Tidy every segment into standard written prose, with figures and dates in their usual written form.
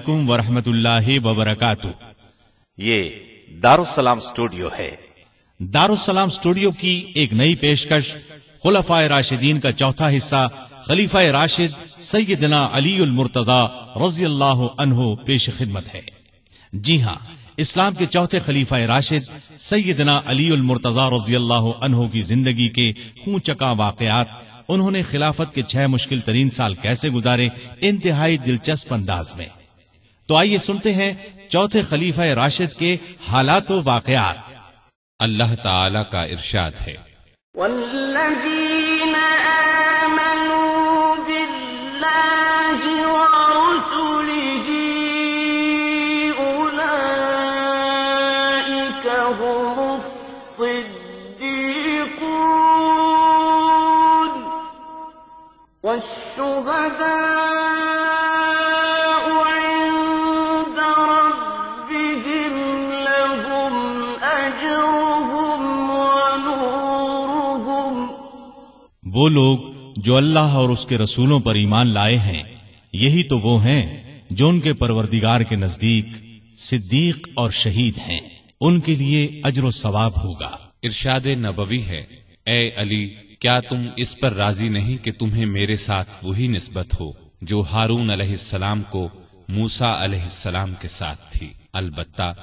علیکم ورحمۃ اللہ وبرکاتہ۔ یہ دارالسلام اسٹوڈیو ہے۔ دارالسلام اسٹوڈیو کی ایک نئی پیشکش خلفائے راشدین کا چوتھا حصہ خلیفہ راشد سیدنا علی المرتضی رضی اللہ عنہ پیش خدمت ہے۔ جی ہاں، اسلام کے چوتھے خلیفہ راشد سیدنا علی المرتضی رضی اللہ عنہ کی زندگی کے خون چکا واقعات، انہوں نے خلافت کے 6 مشکل ترین سال کیسے گزارے، انتہائی دلچسپ انداز میں۔ تو آئیے سنتے ہیں چوتھے خلیفہ راشد کے حالات و واقعات۔ اللہ تعالی کا ارشاد ہے، والذین آمنوا باللہ ورسلہ اولئک هم الصدیقون والشہداء عند ربهم لهم اجرهم ونورهم۔ وہ لوگ جو اللہ اور اس کے رسولوں پر ایمان لائے ہیں، یہی تو وہ ہیں جو ان کے پروردگار کے نزدیک صدیق اور شہید ہیں، ان کے لیے اجر و ثواب ہوگا۔ ارشاد نبوی ہے، اے علی، کیا تم اس پر راضی نہیں کہ تمہیں میرے ساتھ وہی نسبت ہو جو ہارون علیہ السلام کو موسیٰ علیہ السلام کے ساتھ تھی؟ البتہ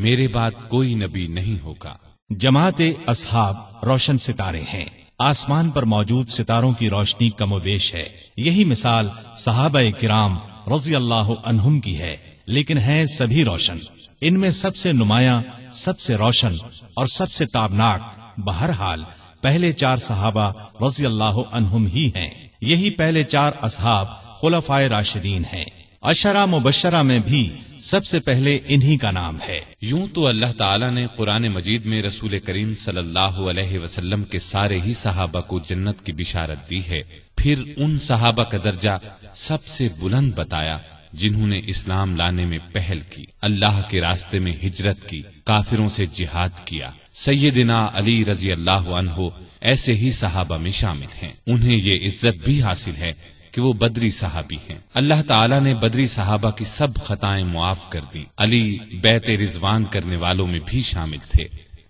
میرے بعد کوئی نبی نہیں ہوگا۔ جماعت اصحاب روشن ستارے ہیں، آسمان پر موجود ستاروں کی روشنی کم و بیش ہے۔ یہی مثال صحابہ کرام رضی اللہ عنہم کی ہے، لیکن ہیں سبھی روشن۔ ان میں سب سے نمایاں، سب سے روشن اور سب سے تابناک بہرحال پہلے 4 صحابہ رضی اللہ عنہم ہی ہیں۔ یہی پہلے 4 اصحاب خلفائے راشدین ہیں۔ عشرہ مبشرہ میں بھی سب سے پہلے انہی کا نام ہے۔ یوں تو اللہ تعالیٰ نے قرآن مجید میں رسول کریم صلی اللہ علیہ وسلم کے سارے ہی صحابہ کو جنت کی بشارت دی ہے، پھر ان صحابہ کا درجہ سب سے بلند بتایا جنہوں نے اسلام لانے میں پہل کی، اللہ کے راستے میں ہجرت کی، کافروں سے جہاد کیا۔ سیدنا علی رضی اللہ عنہ ایسے ہی صحابہ میں شامل ہیں۔ انہیں یہ عزت بھی حاصل ہے کہ وہ بدری صحابی ہیں۔ اللہ تعالیٰ نے بدری صحابہ کی سب خطائیں معاف کر دی۔ علی بیعت رضوان کرنے والوں میں بھی شامل تھے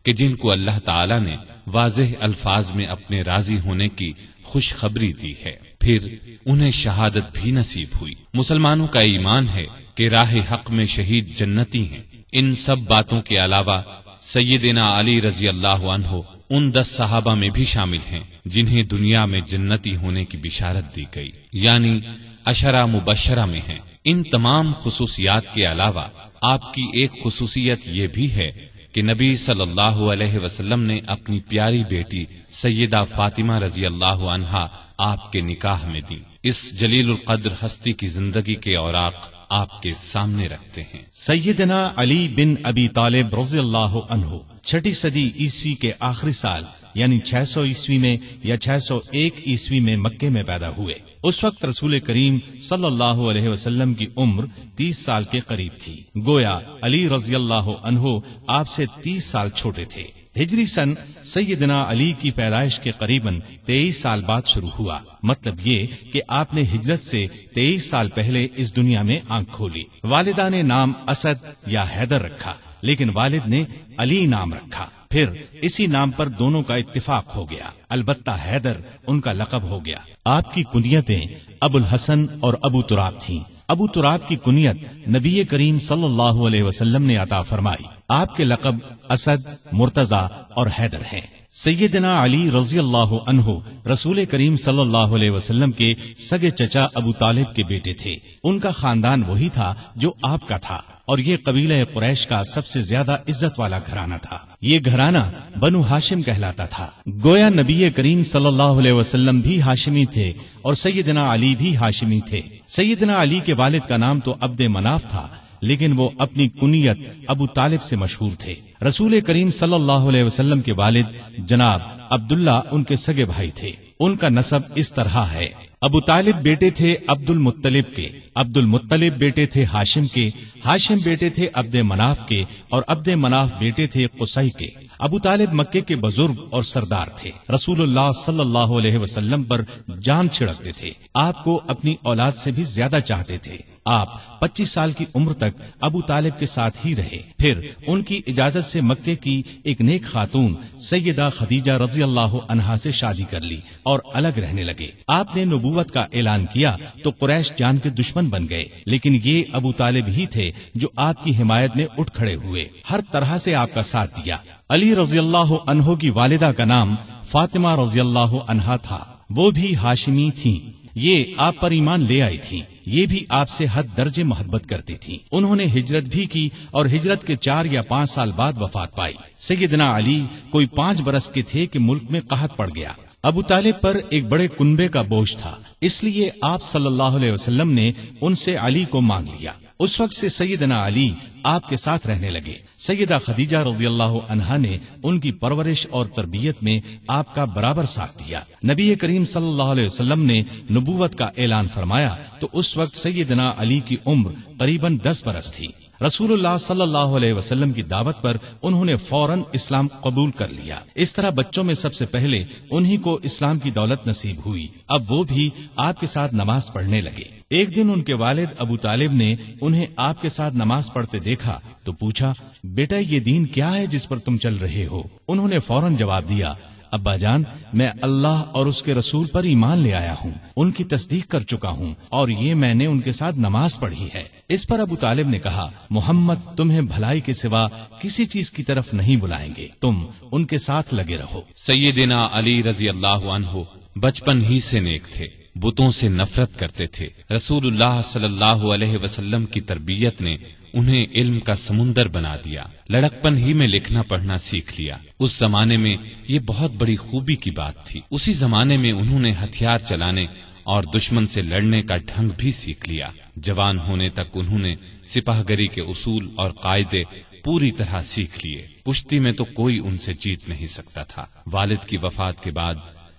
کہ جن کو اللہ تعالیٰ نے واضح الفاظ میں اپنے راضی ہونے کی خوشخبری دی ہے، پھر انہیں شہادت بھی نصیب ہوئی۔ مسلمانوں کا ایمان ہے کہ راہ حق میں شہید جنتی ہیں۔ ان سب باتوں کے علاوہ سیدنا علی رضی اللہ عنہ ان 10 صحابہ میں بھی شامل ہیں جنہیں دنیا میں جنتی ہونے کی بشارت دی گئی، یعنی عشرہ مبشرہ میں ہیں۔ ان تمام خصوصیات کے علاوہ آپ کی ایک خصوصیت یہ بھی ہے کہ نبی صلی اللہ علیہ وسلم نے اپنی پیاری بیٹی سیدہ فاطمہ رضی اللہ عنہا آپ کے نکاح میں دی۔ اس جلیل القدر ہستی کی زندگی کے اوراق آپ کے سامنے رکھتے ہیں۔ سیدنا علی بن ابی طالب رضی اللہ عنہ 6 صدی عیسوی کے آخری سال یعنی 600 عیسوی میں یا 601 عیسوی میں مکے میں پیدا ہوئے۔ اس وقت رسول کریم صلی اللہ علیہ وسلم کی عمر 30 سال کے قریب تھی، گویا علی رضی اللہ عنہ آپ سے 30 سال چھوٹے تھے۔ ہجری سن سیدنا علی کی پیدائش کے قریباً 23 سال بعد شروع ہوا، مطلب یہ کہ آپ نے ہجرت سے 23 سال پہلے اس دنیا میں آنکھ کھولی۔ والدہ نے نام اسد یا حیدر رکھا، لیکن والد نے علی نام رکھا، پھر اسی نام پر دونوں کا اتفاق ہو گیا، البتہ حیدر ان کا لقب ہو گیا۔ آپ کی کنیتیں ابو الحسن اور ابو تراب تھیں۔ ابو تراب کی کنیت نبی کریم صلی اللہ علیہ وسلم نے عطا فرمائی۔ آپ کے لقب اسد، مرتضی اور حیدر ہیں۔ سیدنا علی رضی اللہ عنہ رسول کریم صلی اللہ علیہ وسلم کے سگے چچا ابو طالب کے بیٹے تھے۔ ان کا خاندان وہی تھا جو آپ کا تھا، اور یہ قبیلہ قریش کا سب سے زیادہ عزت والا گھرانہ تھا۔ یہ گھرانہ بنو ہاشم کہلاتا تھا۔ گویا نبی کریم صلی اللہ علیہ وسلم بھی ہاشمی تھے اور سیدنا علی بھی ہاشمی تھے۔ سیدنا علی کے والد کا نام تو عبد مناف تھا، لیکن وہ اپنی کنیت ابو طالب سے مشہور تھے۔ رسول کریم صلی اللہ علیہ وسلم کے والد جناب عبداللہ ان کے سگے بھائی تھے۔ ان کا نسب اس طرح ہے: ابو طالب بیٹے تھے عبد المطلب کے، عبد المطلب بیٹے تھے ہاشم کے، ہاشم بیٹے تھے عبد مناف کے، اور عبد مناف بیٹے تھے قصی کے۔ ابو طالب مکے کے بزرگ اور سردار تھے۔ رسول اللہ صلی اللہ علیہ وسلم پر جان چھڑکتے تھے، آپ کو اپنی اولاد سے بھی زیادہ چاہتے تھے۔ آپ 25 سال کی عمر تک ابو طالب کے ساتھ ہی رہے. پھر ان کی اجازت سے مکے کی ایک نیک خاتون سیدہ خدیجہ رضی اللہ عنہا سے شادی کر لی اور الگ رہنے لگے. آپ نے نبوت کا اعلان کیا تو قریش جان کے دشمن بن گئے، لیکن یہ ابو طالب ہی تھے جو آپ کی حمایت میں اٹھ کھڑے ہوئے، ہر طرح سے آپ کا ساتھ دیا. علی رضی اللہ عنہ کی والدہ کا نام فاطمہ رضی اللہ عنہا تھا، وہ بھی ہاشمی تھیں. یہ آپ پر ایمان لے آئی تھیں. یہ بھی آپ سے حد درجے محبت کرتی تھیں. انہوں نے ہجرت بھی کی اور ہجرت کے 4 یا 5 سال بعد وفات پائی. سیدنا علی کوئی 5 برس کے تھے کہ ملک میں قحط پڑ گیا. ابو طالب پر ایک بڑے کنبے کا بوجھ تھا، اس لیے آپ صلی اللہ علیہ وسلم نے ان سے علی کو مانگ لیا. اس وقت سے سیدنا علی آپ کے ساتھ رہنے لگے. سیدہ خدیجہ رضی اللہ عنہا نے ان کی پرورش اور تربیت میں آپ کا برابر ساتھ دیا. نبی کریم صلی اللہ علیہ وسلم نے نبوت کا اعلان فرمایا تو اس وقت سیدنا علی کی عمر قریباً 10 برس تھی. رسول اللہ صلی اللہ علیہ وسلم کی دعوت پر انہوں نے فوراً اسلام قبول کر لیا. اس طرح بچوں میں سب سے پہلے انہی کو اسلام کی دولت نصیب ہوئی. اب وہ بھی آپ کے ساتھ نماز پڑھنے لگے. ایک دن ان کے والد ابو طالب نے انہیں آپ کے ساتھ نماز پڑھتے دیکھا تو پوچھا، بیٹا یہ دین کیا ہے جس پر تم چل رہے ہو؟ انہوں نے فوراً جواب دیا، ابا جان میں اللہ اور اس کے رسول پر ایمان لے آیا ہوں، ان کی تصدیق کر چکا ہوں اور یہ میں نے ان کے ساتھ نماز پڑھی ہے. اس پر ابو طالب نے کہا، محمد تمہیں بھلائی کے سوا کسی چیز کی طرف نہیں بلائیں گے، تم ان کے ساتھ لگے رہو. سیدنا علی رضی اللہ عنہ بچپن ہی سے نیک تھے، بتوں سے نفرت کرتے تھے. رسول اللہ صلی اللہ علیہ وسلم کی تربیت نے انہیں علم کا سمندر بنا دیا. لڑکپن ہی میں لکھنا پڑھنا سیکھ لیا. اس زمانے میں یہ بہت بڑی خوبی کی بات تھی. اسی زمانے میں انہوں نے ہتھیار چلانے اور دشمن سے لڑنے کا ڈھنگ بھی سیکھ لیا. جوان ہونے تک انہوں نے سپاہ گری کے اصول اور قاعدے پوری طرح سیکھ لیے. کشتی میں تو کوئی ان سے جیت نہیں سکتا تھا. والد کی وفات کے بعد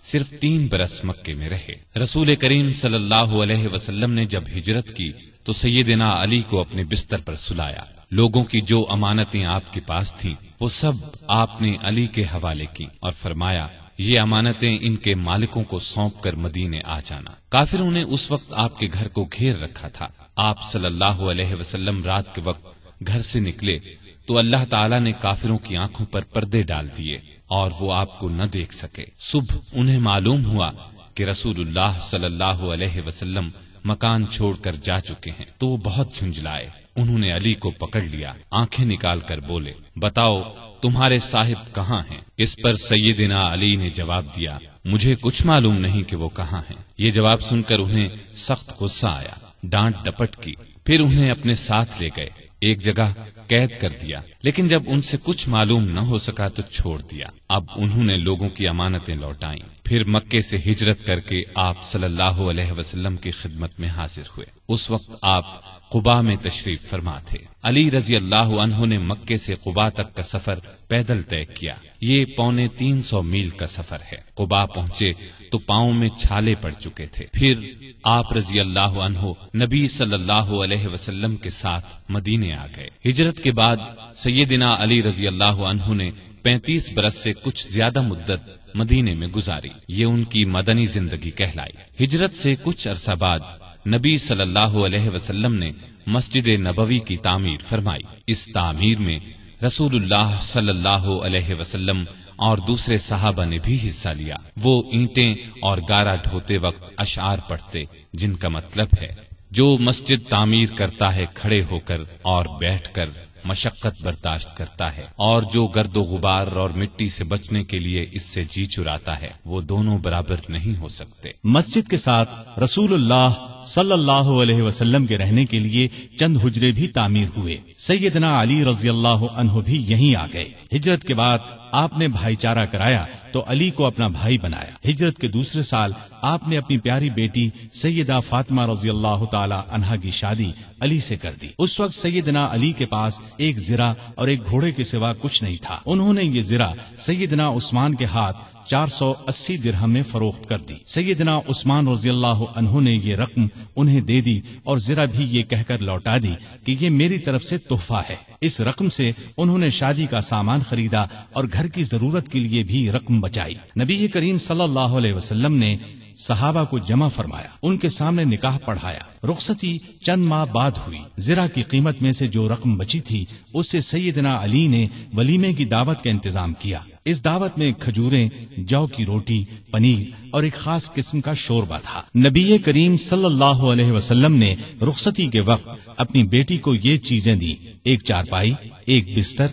صرف 3 برس مکے میں رہے. رسول کریم صلی اللہ علیہ وسلم نے جب ہجرت کی تو سیدنا علی کو اپنے بستر پر سلایا. لوگوں کی جو امانتیں آپ کے پاس تھیں وہ سب آپ نے علی کے حوالے کی اور فرمایا، یہ امانتیں ان کے مالکوں کو سونپ کر مدینے آ جانا. کافروں نے اس وقت آپ کے گھر کو گھیر رکھا تھا. آپ صلی اللہ علیہ وسلم رات کے وقت گھر سے نکلے تو اللہ تعالیٰ نے کافروں کی آنکھوں پر پردے ڈال دیے اور وہ آپ کو نہ دیکھ سکے. صبح انہیں معلوم ہوا کہ رسول اللہ صلی اللہ علیہ وسلم مکان چھوڑ کر جا چکے ہیں تو وہ بہت جھنجھلائے. انہوں نے علی کو پکڑ لیا، آنکھیں نکال کر بولے، بتاؤ تمہارے صاحب کہاں ہیں؟ اس پر سیدنا علی نے جواب دیا، مجھے کچھ معلوم نہیں کہ وہ کہاں ہیں. یہ جواب سن کر انہیں سخت غصہ آیا، ڈانٹ ڈپٹ کی. پھر انہیں اپنے ساتھ لے گئے، ایک جگہ قید کر دیا، لیکن جب ان سے کچھ معلوم نہ ہو سکا تو چھوڑ دیا. اب انہوں نے لوگوں کی امانتیں لوٹائیں. پھر مکے سے ہجرت کر کے آپ صلی اللہ علیہ وسلم کی خدمت میں حاضر ہوئے. اس وقت آپ قباء میں تشریف فرما تھے. علی رضی اللہ عنہ نے مکے سے قباء تک کا سفر پیدل طے کیا. یہ 350 میل کا سفر ہے. قباء پہنچے تو پاؤں میں چھالے پڑ چکے تھے. پھر آپ رضی اللہ عنہ نبی صلی اللہ علیہ وسلم کے ساتھ مدینے آ گئے. ہجرت کے بعد سیدنا علی رضی اللہ عنہ نے 35 برس سے کچھ زیادہ مدت مدینے میں گزاری. یہ ان کی مدنی زندگی کہلائی. ہجرت سے کچھ عرصہ بعد نبی صلی اللہ علیہ وسلم نے مسجد نبوی کی تعمیر فرمائی. اس تعمیر میں رسول اللہ صلی اللہ علیہ وسلم اور دوسرے صحابہ نے بھی حصہ لیا. وہ اینٹیں اور گارا ڈھوتے وقت اشعار پڑھتے جن کا مطلب ہے، جو مسجد تعمیر کرتا ہے کھڑے ہو کر اور بیٹھ کر مشقت برداشت کرتا ہے، اور جو گرد و غبار اور مٹی سے بچنے کے لیے اس سے جی چراتا ہے، وہ دونوں برابر نہیں ہو سکتے. مسجد کے ساتھ رسول اللہ صلی اللہ علیہ وسلم کے رہنے کے لیے چند حجرے بھی تعمیر ہوئے. سیدنا علی رضی اللہ عنہ بھی یہیں آ گئے. ہجرت کے بعد آپ نے بھائی چارہ کرایا تو علی کو اپنا بھائی بنایا. ہجرت کے دوسرے سال آپ نے اپنی پیاری بیٹی سیدہ فاطمہ رضی اللہ تعالی عنہا کی شادی علی سے کر دی. اس وقت سیدنا علی کے پاس ایک زرہ اور ایک گھوڑے کے سوا کچھ نہیں تھا. انہوں نے یہ زرہ سیدنا عثمان کے ہاتھ 480 درہم میں فروخت کر دی. سیدنا عثمان رضی اللہ عنہ نے یہ رقم انہیں دے دی اور زرہ بھی یہ کہہ کر لوٹا دی کہ یہ میری طرف سے تحفہ ہے. اس رقم سے انہوں نے شادی کا سامان خریدا اور گھر کی ضرورت کے لیے بھی رقم بچائی. نبی کریم صلی اللہ علیہ وسلم نے صحابہ کو جمع فرمایا، ان کے سامنے نکاح پڑھایا۔ رخصتی چند ماہ بعد ہوئی۔ زرہ کی قیمت میں سے جو رقم بچی تھی اس سے سیدنا علی نے ولیمے کی دعوت کا انتظام کیا۔ اس دعوت میں کھجوریں، جو کی روٹی، پنیر اور ایک خاص قسم کا شوربہ تھا۔ نبی کریم صلی اللہ علیہ وسلم نے رخصتی کے وقت اپنی بیٹی کو یہ چیزیں دی: ایک چارپائی، ایک بستر،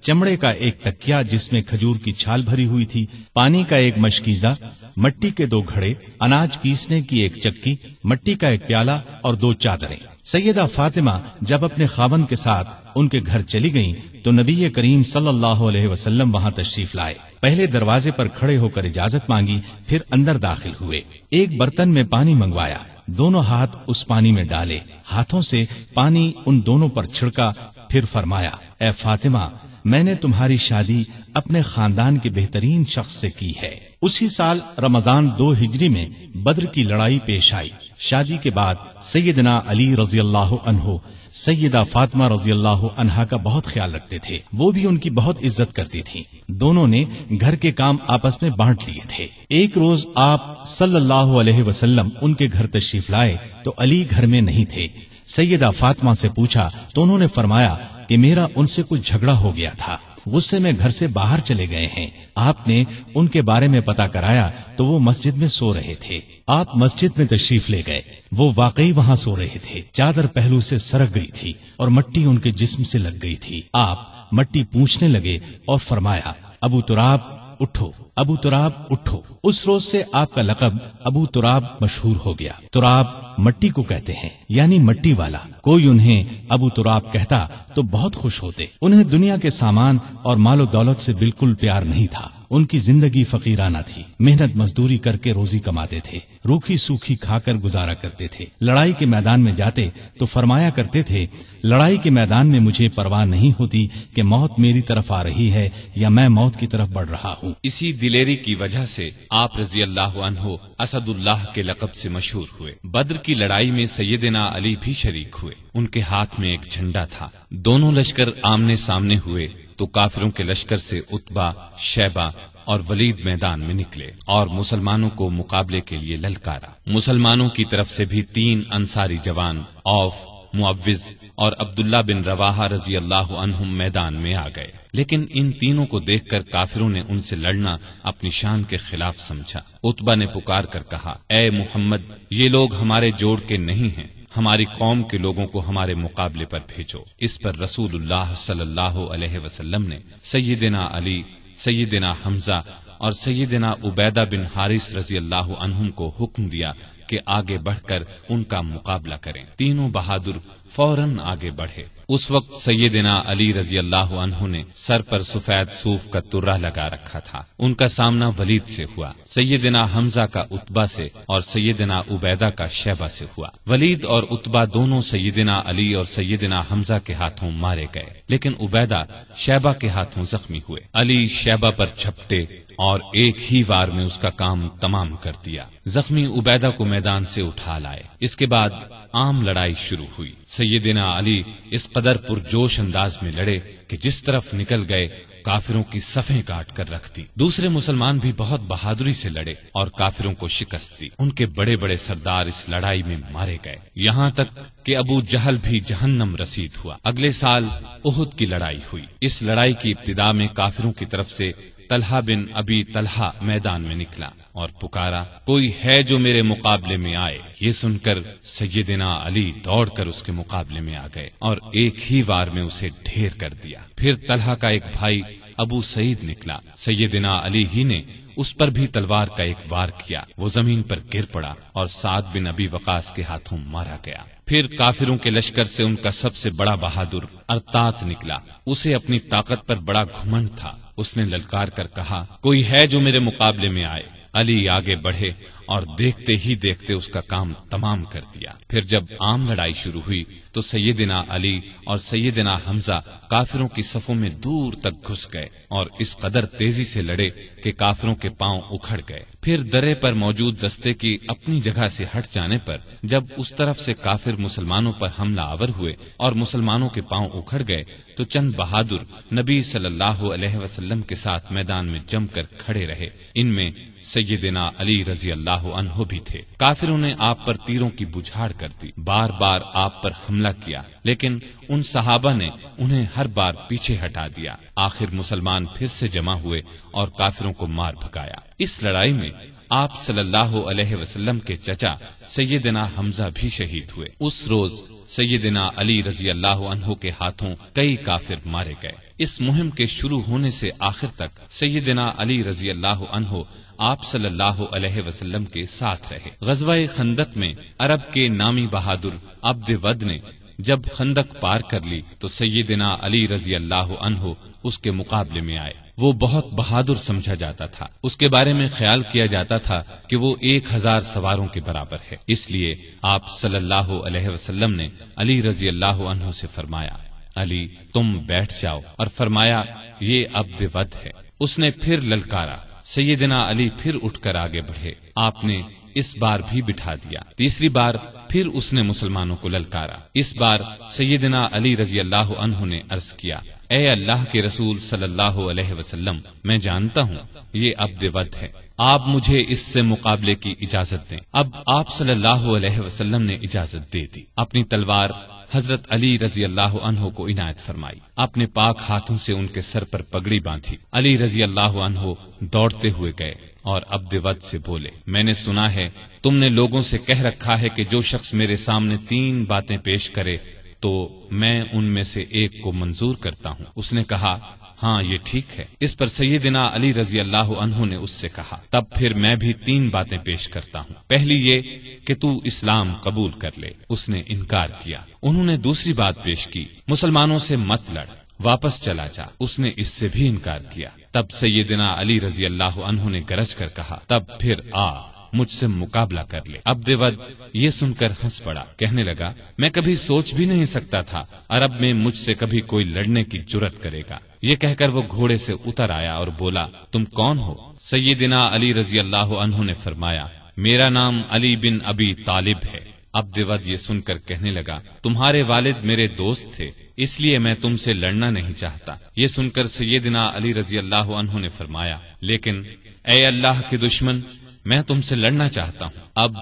چمڑے کا ایک تکیا جس میں کھجور کی چھال بھری ہوئی تھی، پانی کا ایک مشکیزہ، مٹی کے 2 گھڑے، اناج پیسنے کی ایک چکی، مٹی کا ایک پیالہ اور 2 چادریں۔ سیدہ فاطمہ جب اپنے خاوند کے ساتھ ان کے گھر چلی گئیں تو نبی کریم صلی اللہ علیہ وسلم وہاں تشریف لائے۔ پہلے دروازے پر کھڑے ہو کر اجازت مانگی، پھر اندر داخل ہوئے۔ ایک برتن میں پانی منگوایا، دونوں ہاتھ اس پانی میں ڈالے، ہاتھوں سے پانی ان دونوں پر چھڑکا، پھر فرمایا: اے فاطمہ، میں نے تمہاری شادی اپنے خاندان کے بہترین شخص سے کی ہے۔ اسی سال رمضان 2 ہجری میں بدر کی لڑائی پیش آئی۔ شادی کے بعد سیدنا علی رضی اللہ عنہ سیدہ فاطمہ رضی اللہ عنہا کا بہت خیال رکھتے تھے، وہ بھی ان کی بہت عزت کرتی تھی۔ دونوں نے گھر کے کام آپس میں بانٹ لیے تھے۔ ایک روز آپ صلی اللہ علیہ وسلم ان کے گھر تشریف لائے تو علی گھر میں نہیں تھے۔ سیدہ فاطمہ سے پوچھا تو انہوں نے فرمایا کہ میرا ان سے کچھ جھگڑا ہو گیا تھا، غصے میں گھر سے باہر چلے گئے ہیں۔ آپ نے ان کے بارے میں پتہ کرایا تو وہ مسجد میں سو رہے تھے۔ آپ مسجد میں تشریف لے گئے، وہ واقعی وہاں سو رہے تھے۔ چادر پہلو سے سرک گئی تھی اور مٹی ان کے جسم سے لگ گئی تھی۔ آپ مٹی پوچھنے لگے اور فرمایا: ابو تراب اٹھو، ابو تراب اٹھو۔ اس روز سے آپ کا لقب ابو تراب مشہور ہو گیا۔ تراب مٹی کو کہتے ہیں، یعنی مٹی والا۔ کوئی انہیں ابو تراب کہتا تو بہت خوش ہوتے۔ انہیں دنیا کے سامان اور مال و دولت سے بالکل پیار نہیں تھا۔ ان کی زندگی فقیرانہ تھی، محنت مزدوری کر کے روزی کماتے تھے، روکھی سوکھی کھا کر گزارا کرتے تھے۔ لڑائی کے میدان میں جاتے تو فرمایا کرتے تھے: لڑائی کے میدان میں مجھے پرواہ نہیں ہوتی کہ موت میری طرف آ رہی ہے یا میں موت کی طرف بڑھ رہا ہوں۔ اسی دلیری کی وجہ سے آپ رضی اللہ عنہ اسد اللہ کے لقب سے مشہور ہوئے۔ بدر کی لڑائی میں سیدنا علی بھی شریک ہوئے۔ ان کے ہاتھ میں ایک جھنڈا تھا۔ دونوں لشکر آمنے سامنے ہوئے تو کافروں کے لشکر سے عتبہ، شیبہ اور ولید میدان میں نکلے اور مسلمانوں کو مقابلے کے لیے للکارا۔ مسلمانوں کی طرف سے بھی 3 انصاری جوان، عوف، معوذ اور عبداللہ بن رواحہ رضی اللہ عنہم میدان میں آ گئے، لیکن ان تینوں کو دیکھ کر کافروں نے ان سے لڑنا اپنی شان کے خلاف سمجھا۔ عتبہ نے پکار کر کہا: اے محمد، یہ لوگ ہمارے جوڑ کے نہیں ہیں، ہماری قوم کے لوگوں کو ہمارے مقابلے پر بھیجو۔ اس پر رسول اللہ صلی اللہ علیہ وسلم نے سیدنا علی، سیدنا حمزہ اور سیدنا عبیدہ بن حارث رضی اللہ عنہم کو حکم دیا کہ آگے بڑھ کر ان کا مقابلہ کریں۔ تینوں بہادر فوراً آگے بڑھے۔ اس وقت سیدنا علی رضی اللہ عنہ نے سر پر سفید صوف کا ترہ لگا رکھا تھا۔ ان کا سامنا ولید سے ہوا، سیدنا حمزہ کا عتبہ سے اور سیدنا عبیدہ کا شیبہ سے ہوا۔ ولید اور عتبہ دونوں سیدنا علی اور سیدنا حمزہ کے ہاتھوں مارے گئے، لیکن عبیدہ شیبہ کے ہاتھوں زخمی ہوئے۔ علی شیبہ پر جھپٹے اور ایک ہی وار میں اس کا کام تمام کر دیا۔ زخمی عبیدہ کو میدان سے اٹھا لائے۔ اس کے بعد عام لڑائی شروع ہوئی۔ سیدنا علی اس قدر پرجوش انداز میں لڑے کہ جس طرف نکل گئے کافروں کی صفیں کاٹ کر رکھ دی۔ دوسرے مسلمان بھی بہت بہادری سے لڑے اور کافروں کو شکست دی۔ ان کے بڑے بڑے سردار اس لڑائی میں مارے گئے، یہاں تک کہ ابو جہل بھی جہنم رسید ہوا۔ اگلے سال احد کی لڑائی ہوئی۔ اس لڑائی کی ابتدا میں کافروں کی طرف سے طلحہ بن ابی طلحہ میدان میں نکلا اور پکارا: کوئی ہے جو میرے مقابلے میں آئے؟ یہ سن کر سیدنا علی دوڑ کر اس کے مقابلے میں آ گئے اور ایک ہی وار میں اسے ڈھیر کر دیا۔ پھر طلحہ کا ایک بھائی ابو سعید نکلا، سیدنا علی ہی نے اس پر بھی تلوار کا ایک وار کیا، وہ زمین پر گر پڑا اور سعد بن ابی وقاص کے ہاتھوں مارا گیا۔ پھر کافروں کے لشکر سے ان کا سب سے بڑا بہادر ارطاط نکلا، اسے اپنی طاقت پر بڑا گھمنڈ تھا۔ اس نے للکار کر کہا: کوئی ہے جو میرے مقابلے میں آئے؟ علی آگے بڑھے اور دیکھتے ہی دیکھتے اس کا کام تمام کر دیا۔ پھر جب عام لڑائی شروع ہوئی تو سیدنا علی اور سیدنا حمزہ کافروں کی صفوں میں دور تک گھس گئے اور اس قدر تیزی سے لڑے کہ کافروں کے پاؤں اکھڑ گئے۔ پھر درے پر موجود دستے کی اپنی جگہ سے ہٹ جانے پر جب اس طرف سے کافر مسلمانوں پر حملہ آور ہوئے اور مسلمانوں کے پاؤں اکھڑ گئے تو چند بہادر نبی صلی اللہ علیہ وسلم کے ساتھ میدان میں جم کر کھڑے رہے. ان میں سیدنا علی رضی اللہ عنہ بھی تھے. کافروں نے آپ پر تیروں کی بجھاڑ کر دی، بار بار آپ پر حملہ کیا، لیکن ان صحابہ نے انہیں ہر بار پیچھے ہٹا دیا. آخر مسلمان پھر سے جمع ہوئے اور کافروں کو مار بھگایا. اس لڑائی میں آپ صلی اللہ علیہ وسلم کے چچا سیدنا حمزہ بھی شہید ہوئے. اس روز سیدنا علی رضی اللہ عنہ کے ہاتھوں کئی کافر مارے گئے. اس مہم کے شروع ہونے سے آخر تک سیدنا علی رضی اللہ عنہ آپ صلی اللہ علیہ وسلم کے ساتھ رہے. غزوہ خندق میں عرب کے نامی بہادر عبد ود نے جب خندق پار کر لی تو سیدنا علی رضی اللہ عنہ اس کے مقابلے میں آئے. وہ بہت بہادر سمجھا جاتا تھا. اس کے بارے میں خیال کیا جاتا تھا کہ وہ 1000 سواروں کے برابر ہے. اس لیے آپ صلی اللہ علیہ وسلم نے علی رضی اللہ عنہ سے فرمایا، علی تم بیٹھ جاؤ، اور فرمایا یہ عبد ود ہے. اس نے پھر للکارا. سیدنا علی پھر اٹھ کر آگے بڑھے. آپ نے اس بار بھی بٹھا دیا. تیسری بار پھر اس نے مسلمانوں کو للکارا. اس بار سیدنا علی رضی اللہ عنہ نے عرض کیا، اے اللہ کے رسول صلی اللہ علیہ وسلم، میں جانتا ہوں یہ عبد ود ہے، آپ مجھے اس سے مقابلے کی اجازت دیں. اب آپ صلی اللہ علیہ وسلم نے اجازت دے دی. اپنی تلوار حضرت علی رضی اللہ عنہ کو عنایت فرمائی. اپنے پاک ہاتھوں سے ان کے سر پر پگڑی باندھی. علی رضی اللہ عنہ دوڑتے ہوئے گئے اور عبد ود سے بولے، میں نے سنا ہے تم نے لوگوں سے کہہ رکھا ہے کہ جو شخص میرے سامنے 3 باتیں پیش کرے تو میں ان میں سے ایک کو منظور کرتا ہوں. اس نے کہا، ہاں یہ ٹھیک ہے. اس پر سیدنا علی رضی اللہ عنہ نے اس سے کہا، تب پھر میں بھی 3 باتیں پیش کرتا ہوں. پہلی یہ کہ تو اسلام قبول کر لے. اس نے انکار کیا. انہوں نے دوسری بات پیش کی، مسلمانوں سے مت لڑ، واپس چلا جا. اس نے اس سے بھی انکار کیا. تب سیدنا علی رضی اللہ عنہ نے گرج کر کہا، تب پھر آ مجھ سے مقابلہ کر لے. عبد ود یہ سن کر ہنس پڑا. کہنے لگا، میں کبھی سوچ بھی نہیں سکتا تھا عرب میں مجھ سے کبھی کوئی لڑنے کی جرت کرے گا. یہ کہہ کر وہ گھوڑے سے اتر آیا اور بولا، تم کون ہو؟ سیدنا علی رضی اللہ عنہ نے فرمایا، میرا نام علی بن ابی طالب ہے. عبد ود یہ سن کر کہنے لگا، تمہارے والد میرے دوست تھے، اس لیے میں تم سے لڑنا نہیں چاہتا. یہ سن کر سیدنا علی رضی اللہ عنہ نے فرمایا، لیکن اے اللہ کے دشمن، میں تم سے لڑنا چاہتا ہوں. اب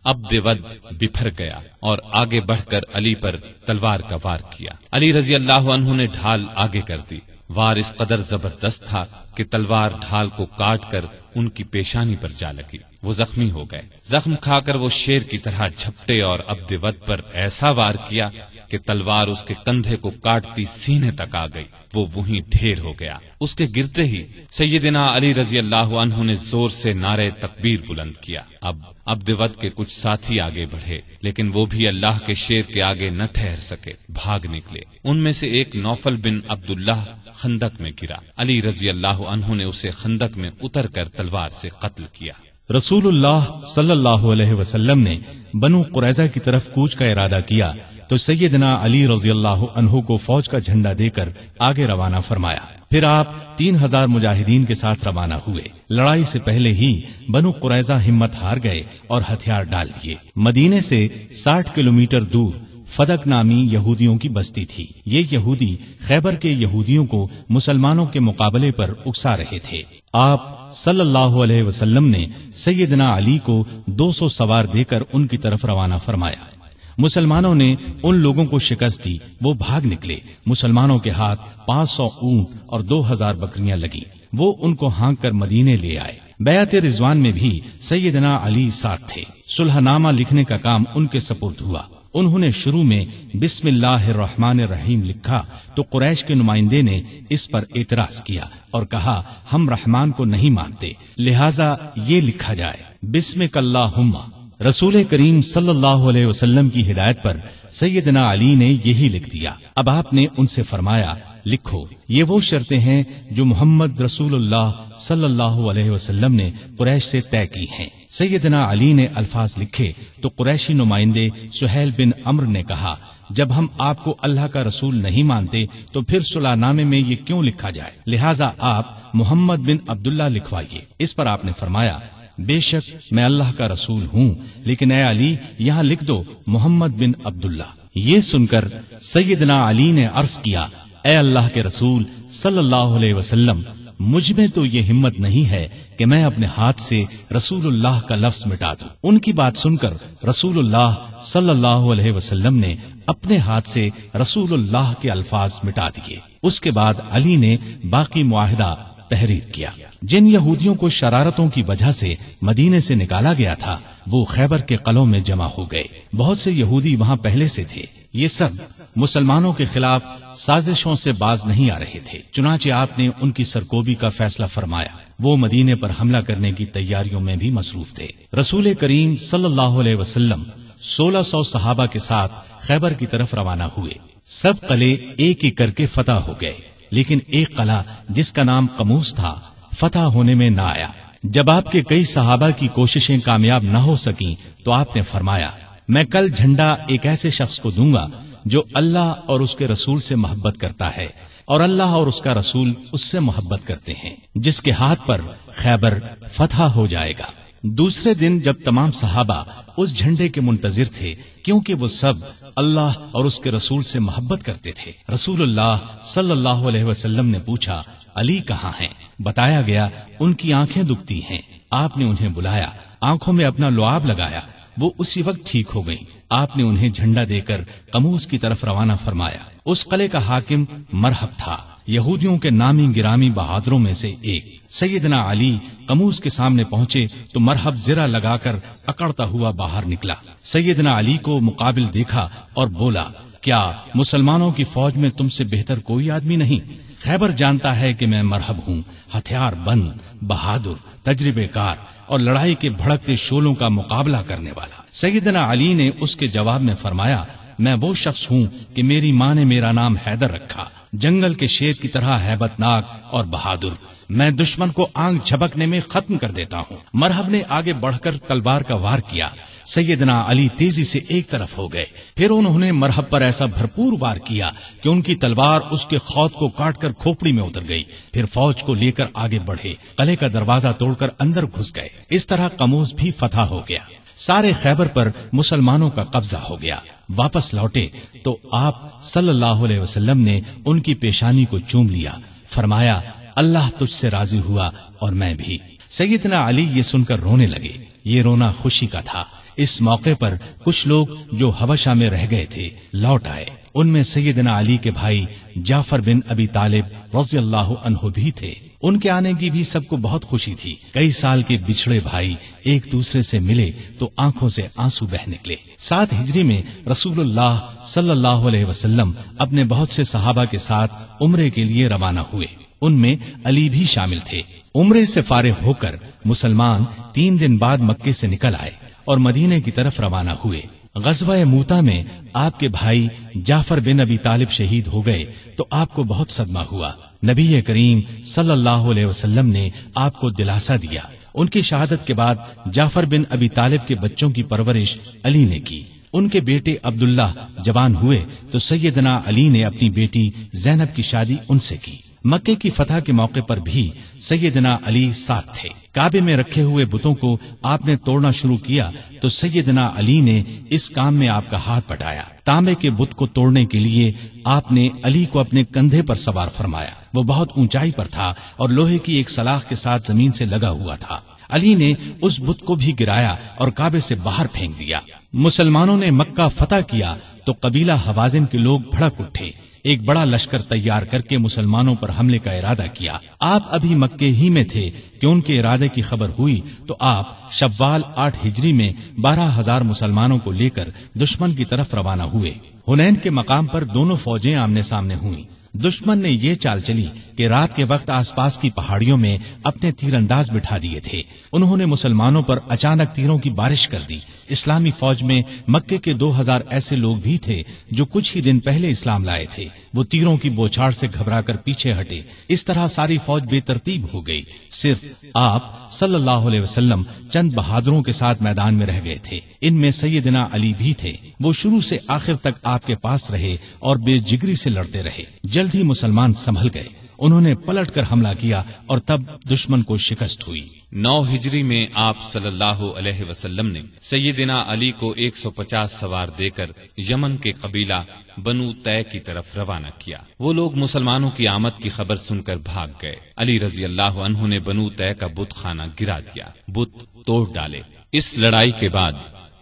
عبد ود بپھر گیا اور آگے بڑھ کر علی پر تلوار کا وار کیا. علی رضی اللہ عنہ نے ڈھال آگے کر دی. وار اس قدر زبردست تھا کہ تلوار ڈھال کو کاٹ کر ان کی پیشانی پر جا لگی. وہ زخمی ہو گئے. زخم کھا کر وہ شیر کی طرح جھپٹے اور عبد ود پر ایسا وار کیا کہ تلوار اس کے کندھے کو کاٹتی سینے تک آ گئی. وہ وہیں ڈھیر ہو گیا. اس کے گرتے ہی سیدنا علی رضی اللہ عنہ نے زور سے نعرہ تکبیر بلند کیا. اب عبد ود کے کچھ ساتھی آگے بڑھے، لیکن وہ بھی اللہ کے شیر کے آگے نہ ٹھہر سکے، بھاگ نکلے. ان میں سے ایک نوفل بن عبداللہ خندق میں گرا. علی رضی اللہ عنہ نے اسے خندق میں اتر کر تلوار سے قتل کیا. رسول اللہ صلی اللہ علیہ وسلم نے بنو قریظہ کی طرف کوچ کا ارادہ کیا تو سیدنا علی رضی اللہ عنہ کو فوج کا جھنڈا دے کر آگے روانہ فرمایا. پھر آپ 3000 مجاہدین کے ساتھ روانہ ہوئے. لڑائی سے پہلے ہی بنو قریظہ ہمت ہار گئے اور ہتھیار ڈال دیے. مدینے سے 60 کلومیٹر دور فدق نامی یہودیوں کی بستی تھی. یہ یہودی خیبر کے یہودیوں کو مسلمانوں کے مقابلے پر اکسا رہے تھے. آپ صلی اللہ علیہ وسلم نے سیدنا علی کو 200 سوار دے کر ان کی طرف روانہ فرمایا. مسلمانوں نے ان لوگوں کو شکست دی. وہ بھاگ نکلے. مسلمانوں کے ہاتھ 500 اونٹ اور 2000 بکریاں لگی. وہ ان کو ہانک کر مدینے لے آئے. بیعت رضوان میں بھی سیدنا علی ساتھ تھے. صلح نامہ لکھنے کا کام ان کے سپرد ہوا. انہوں نے شروع میں بسم اللہ الرحمن الرحیم لکھا تو قریش کے نمائندے نے اس پر اعتراض کیا اور کہا، ہم رحمان کو نہیں مانتے، لہذا یہ لکھا جائے بسمک اللہم. رسول کریم صلی اللہ علیہ وسلم کی ہدایت پر سیدنا علی نے یہی لکھ دیا. اب آپ نے ان سے فرمایا، لکھو، یہ وہ شرطیں ہیں جو محمد رسول اللہ صلی اللہ علیہ وسلم نے قریش سے طے کی ہیں. سیدنا علی نے الفاظ لکھے تو قریشی نمائندے سہیل بن عمرو نے کہا، جب ہم آپ کو اللہ کا رسول نہیں مانتے تو پھر صلح نامے میں یہ کیوں لکھا جائے؟ لہٰذا آپ محمد بن عبداللہ لکھوائیے. اس پر آپ نے فرمایا، بے شک میں اللہ کا رسول ہوں، لیکن اے علی یہاں لکھ دو محمد بن عبداللہ۔ یہ سن کر سیدنا علی نے عرض کیا، اے اللہ کے رسول صلی اللہ علیہ وسلم، مجھ میں تو یہ ہمت نہیں ہے کہ میں اپنے ہاتھ سے رسول اللہ کا لفظ مٹا دوں۔ ان کی بات سن کر رسول اللہ صلی اللہ علیہ وسلم نے اپنے ہاتھ سے رسول اللہ کے الفاظ مٹا دیے۔ اس کے بعد علی نے باقی معاہدہ تحریر کیا۔ جن یہودیوں کو شرارتوں کی وجہ سے مدینے سے نکالا گیا تھا وہ خیبر کے قلعوں میں جمع ہو گئے۔ بہت سے یہودی وہاں پہلے سے تھے۔ یہ سب مسلمانوں کے خلاف سازشوں سے باز نہیں آ رہے تھے، چنانچہ آپ نے ان کی سرکوبی کا فیصلہ فرمایا۔ وہ مدینے پر حملہ کرنے کی تیاریوں میں بھی مصروف تھے۔ رسول کریم صلی اللہ علیہ وسلم 1600 صحابہ کے ساتھ خیبر کی طرف روانہ ہوئے۔ سب قلعے ایک ایک کر کے فتح ہو گئے، لیکن ایک قلعہ جس کا نام قموس تھا فتح ہونے میں نہ آیا۔ جب آپ کے کئی صحابہ کی کوششیں کامیاب نہ ہو سکیں تو آپ نے فرمایا، میں کل جھنڈا ایک ایسے شخص کو دوں گا جو اللہ اور اس کے رسول سے محبت کرتا ہے اور اللہ اور اس کا رسول اس سے محبت کرتے ہیں، جس کے ہاتھ پر خیبر فتح ہو جائے گا۔ دوسرے دن جب تمام صحابہ اس جھنڈے کے منتظر تھے، کیونکہ وہ سب اللہ اور اس کے رسول سے محبت کرتے تھے، رسول اللہ صلی اللہ علیہ وسلم نے پوچھا، علی کہاں ہیں؟ بتایا گیا ان کی آنکھیں دکھتی ہیں۔ آپ نے انہیں بلایا، آنکھوں میں اپنا لعاب لگایا، وہ اسی وقت ٹھیک ہو گئیں۔ آپ نے انہیں جھنڈا دے کر قموس کی طرف روانہ فرمایا۔ اس قلعے کا حاکم مرحب تھا، یہودیوں کے نامی گرامی بہادروں میں سے ایک۔ سیدنا علی قموس کے سامنے پہنچے تو مرحب زرہ لگا کر اکڑتا ہوا باہر نکلا۔ سیدنا علی کو مقابل دیکھا اور بولا، کیا مسلمانوں کی فوج میں تم سے بہتر کوئی آدمی نہیں؟ خیبر جانتا ہے کہ میں مرحب ہوں، ہتھیار بند، بہادر، تجربے کار اور لڑائی کے بھڑکتے شعلوں کا مقابلہ کرنے والا۔ سیدنا علی نے اس کے جواب میں فرمایا، میں وہ شخص ہوں کہ میری ماں نے میرا نام حیدر رکھا، جنگل کے شیر کی طرح ہیبت ناک اور بہادر، میں دشمن کو آنکھ جھپکنے میں ختم کر دیتا ہوں۔ مرحب نے آگے بڑھ کر تلوار کا وار کیا۔ سیدنا علی تیزی سے ایک طرف ہو گئے، پھر انہوں نے مرحب پر ایسا بھرپور وار کیا کہ ان کی تلوار اس کے خود کو کاٹ کر کھوپڑی میں اتر گئی۔ پھر فوج کو لے کر آگے بڑھے، قلعے کا دروازہ توڑ کر اندر گھس گئے۔ اس طرح قموس بھی فتح ہو گیا، سارے خیبر پر مسلمانوں کا قبضہ ہو گیا۔ واپس لوٹے تو آپ صلی اللہ علیہ وسلم نے ان کی پیشانی کو چوم لیا، فرمایا، اللہ تجھ سے راضی ہوا اور میں بھی۔ سیدنا علی یہ سن کر رونے لگے۔ یہ رونا خوشی کا تھا۔ اس موقع پر کچھ لوگ جو حبشہ میں رہ گئے تھے لوٹ آئے۔ ان میں سیدنا علی کے بھائی جعفر بن ابی طالب رضی اللہ عنہ بھی تھے۔ ان کے آنے کی بھی سب کو بہت خوشی تھی۔ کئی سال کے بچھڑے بھائی ایک دوسرے سے ملے تو آنکھوں سے آنسو بہ نکلے۔ 7 ہجری میں رسول اللہ صلی اللہ علیہ وسلم اپنے بہت سے صحابہ کے ساتھ عمرے کے لیے روانہ ہوئے، ان میں علی بھی شامل تھے۔ عمرے سے فارغ ہو کر مسلمان 3 دن بعد مکے سے نکل آئے اور مدینے کی طرف روانہ ہوئے۔ غزوہ موتا میں آپ کے بھائی جعفر بن ابی طالب شہید ہو گئے تو آپ کو بہت صدمہ ہوا۔ نبی کریم صلی اللہ علیہ وسلم نے آپ کو دلاسا دیا۔ ان کی شہادت کے بعد جعفر بن ابی طالب کے بچوں کی پرورش علی نے کی۔ ان کے بیٹے عبداللہ جوان ہوئے تو سیدنا علی نے اپنی بیٹی زینب کی شادی ان سے کی۔ مکے کی فتح کے موقع پر بھی سیدنا علی ساتھ تھے۔ کعبے میں رکھے ہوئے بتوں کو آپ نے توڑنا شروع کیا تو سیدنا علی نے اس کام میں آپ کا ہاتھ بٹایا۔ تانبے کے بت کو توڑنے کے لیے آپ نے علی کو اپنے کندھے پر سوار فرمایا۔ وہ بہت اونچائی پر تھا اور لوہے کی ایک سلاخ کے ساتھ زمین سے لگا ہوا تھا۔ علی نے اس بت کو بھی گرایا اور کعبے سے باہر پھینک دیا۔ مسلمانوں نے مکہ فتح کیا تو قبیلہ حوازن کے لوگ بھڑک اٹھے، ایک بڑا لشکر تیار کر کے مسلمانوں پر حملے کا ارادہ کیا۔ آپ ابھی مکے ہی میں تھے کہ ان کے ارادے کی خبر ہوئی تو آپ شوال 8 ہجری میں 12,000 مسلمانوں کو لے کر دشمن کی طرف روانہ ہوئے۔ حنین کے مقام پر دونوں فوجیں آمنے سامنے ہوئیں۔ دشمن نے یہ چال چلی کہ رات کے وقت آس پاس کی پہاڑیوں میں اپنے تیر انداز بٹھا دیے تھے۔ انہوں نے مسلمانوں پر اچانک تیروں کی بارش کر دی۔ اسلامی فوج میں مکے کے 2,000 ایسے لوگ بھی تھے جو کچھ ہی دن پہلے اسلام لائے تھے۔ وہ تیروں کی بوچھاڑ سے گھبرا کر پیچھے ہٹے۔ اس طرح ساری فوج بے ترتیب ہو گئی۔ صرف آپ صلی اللہ علیہ وسلم چند بہادروں کے ساتھ میدان میں رہ گئے تھے۔ ان میں سیدنا علی بھی تھے۔ وہ شروع سے آخر تک آپ کے پاس رہے اور بے جگری سے لڑتے رہے۔ جلد ہی مسلمان سنبھل گئے انہوں نے پلٹ کر حملہ کیا اور تب دشمن کو شکست ہوئی۔ 9 ہجری میں آپ صلی اللہ علیہ وسلم نے سیدنا علی کو 150 سوار دے کر یمن کے قبیلہ بنو طے کی طرف روانہ کیا۔ وہ لوگ مسلمانوں کی آمد کی خبر سن کر بھاگ گئے۔ علی رضی اللہ عنہ نے بنو طے کا بت خانہ گرا دیا، بت توڑ ڈالے۔ اس لڑائی کے بعد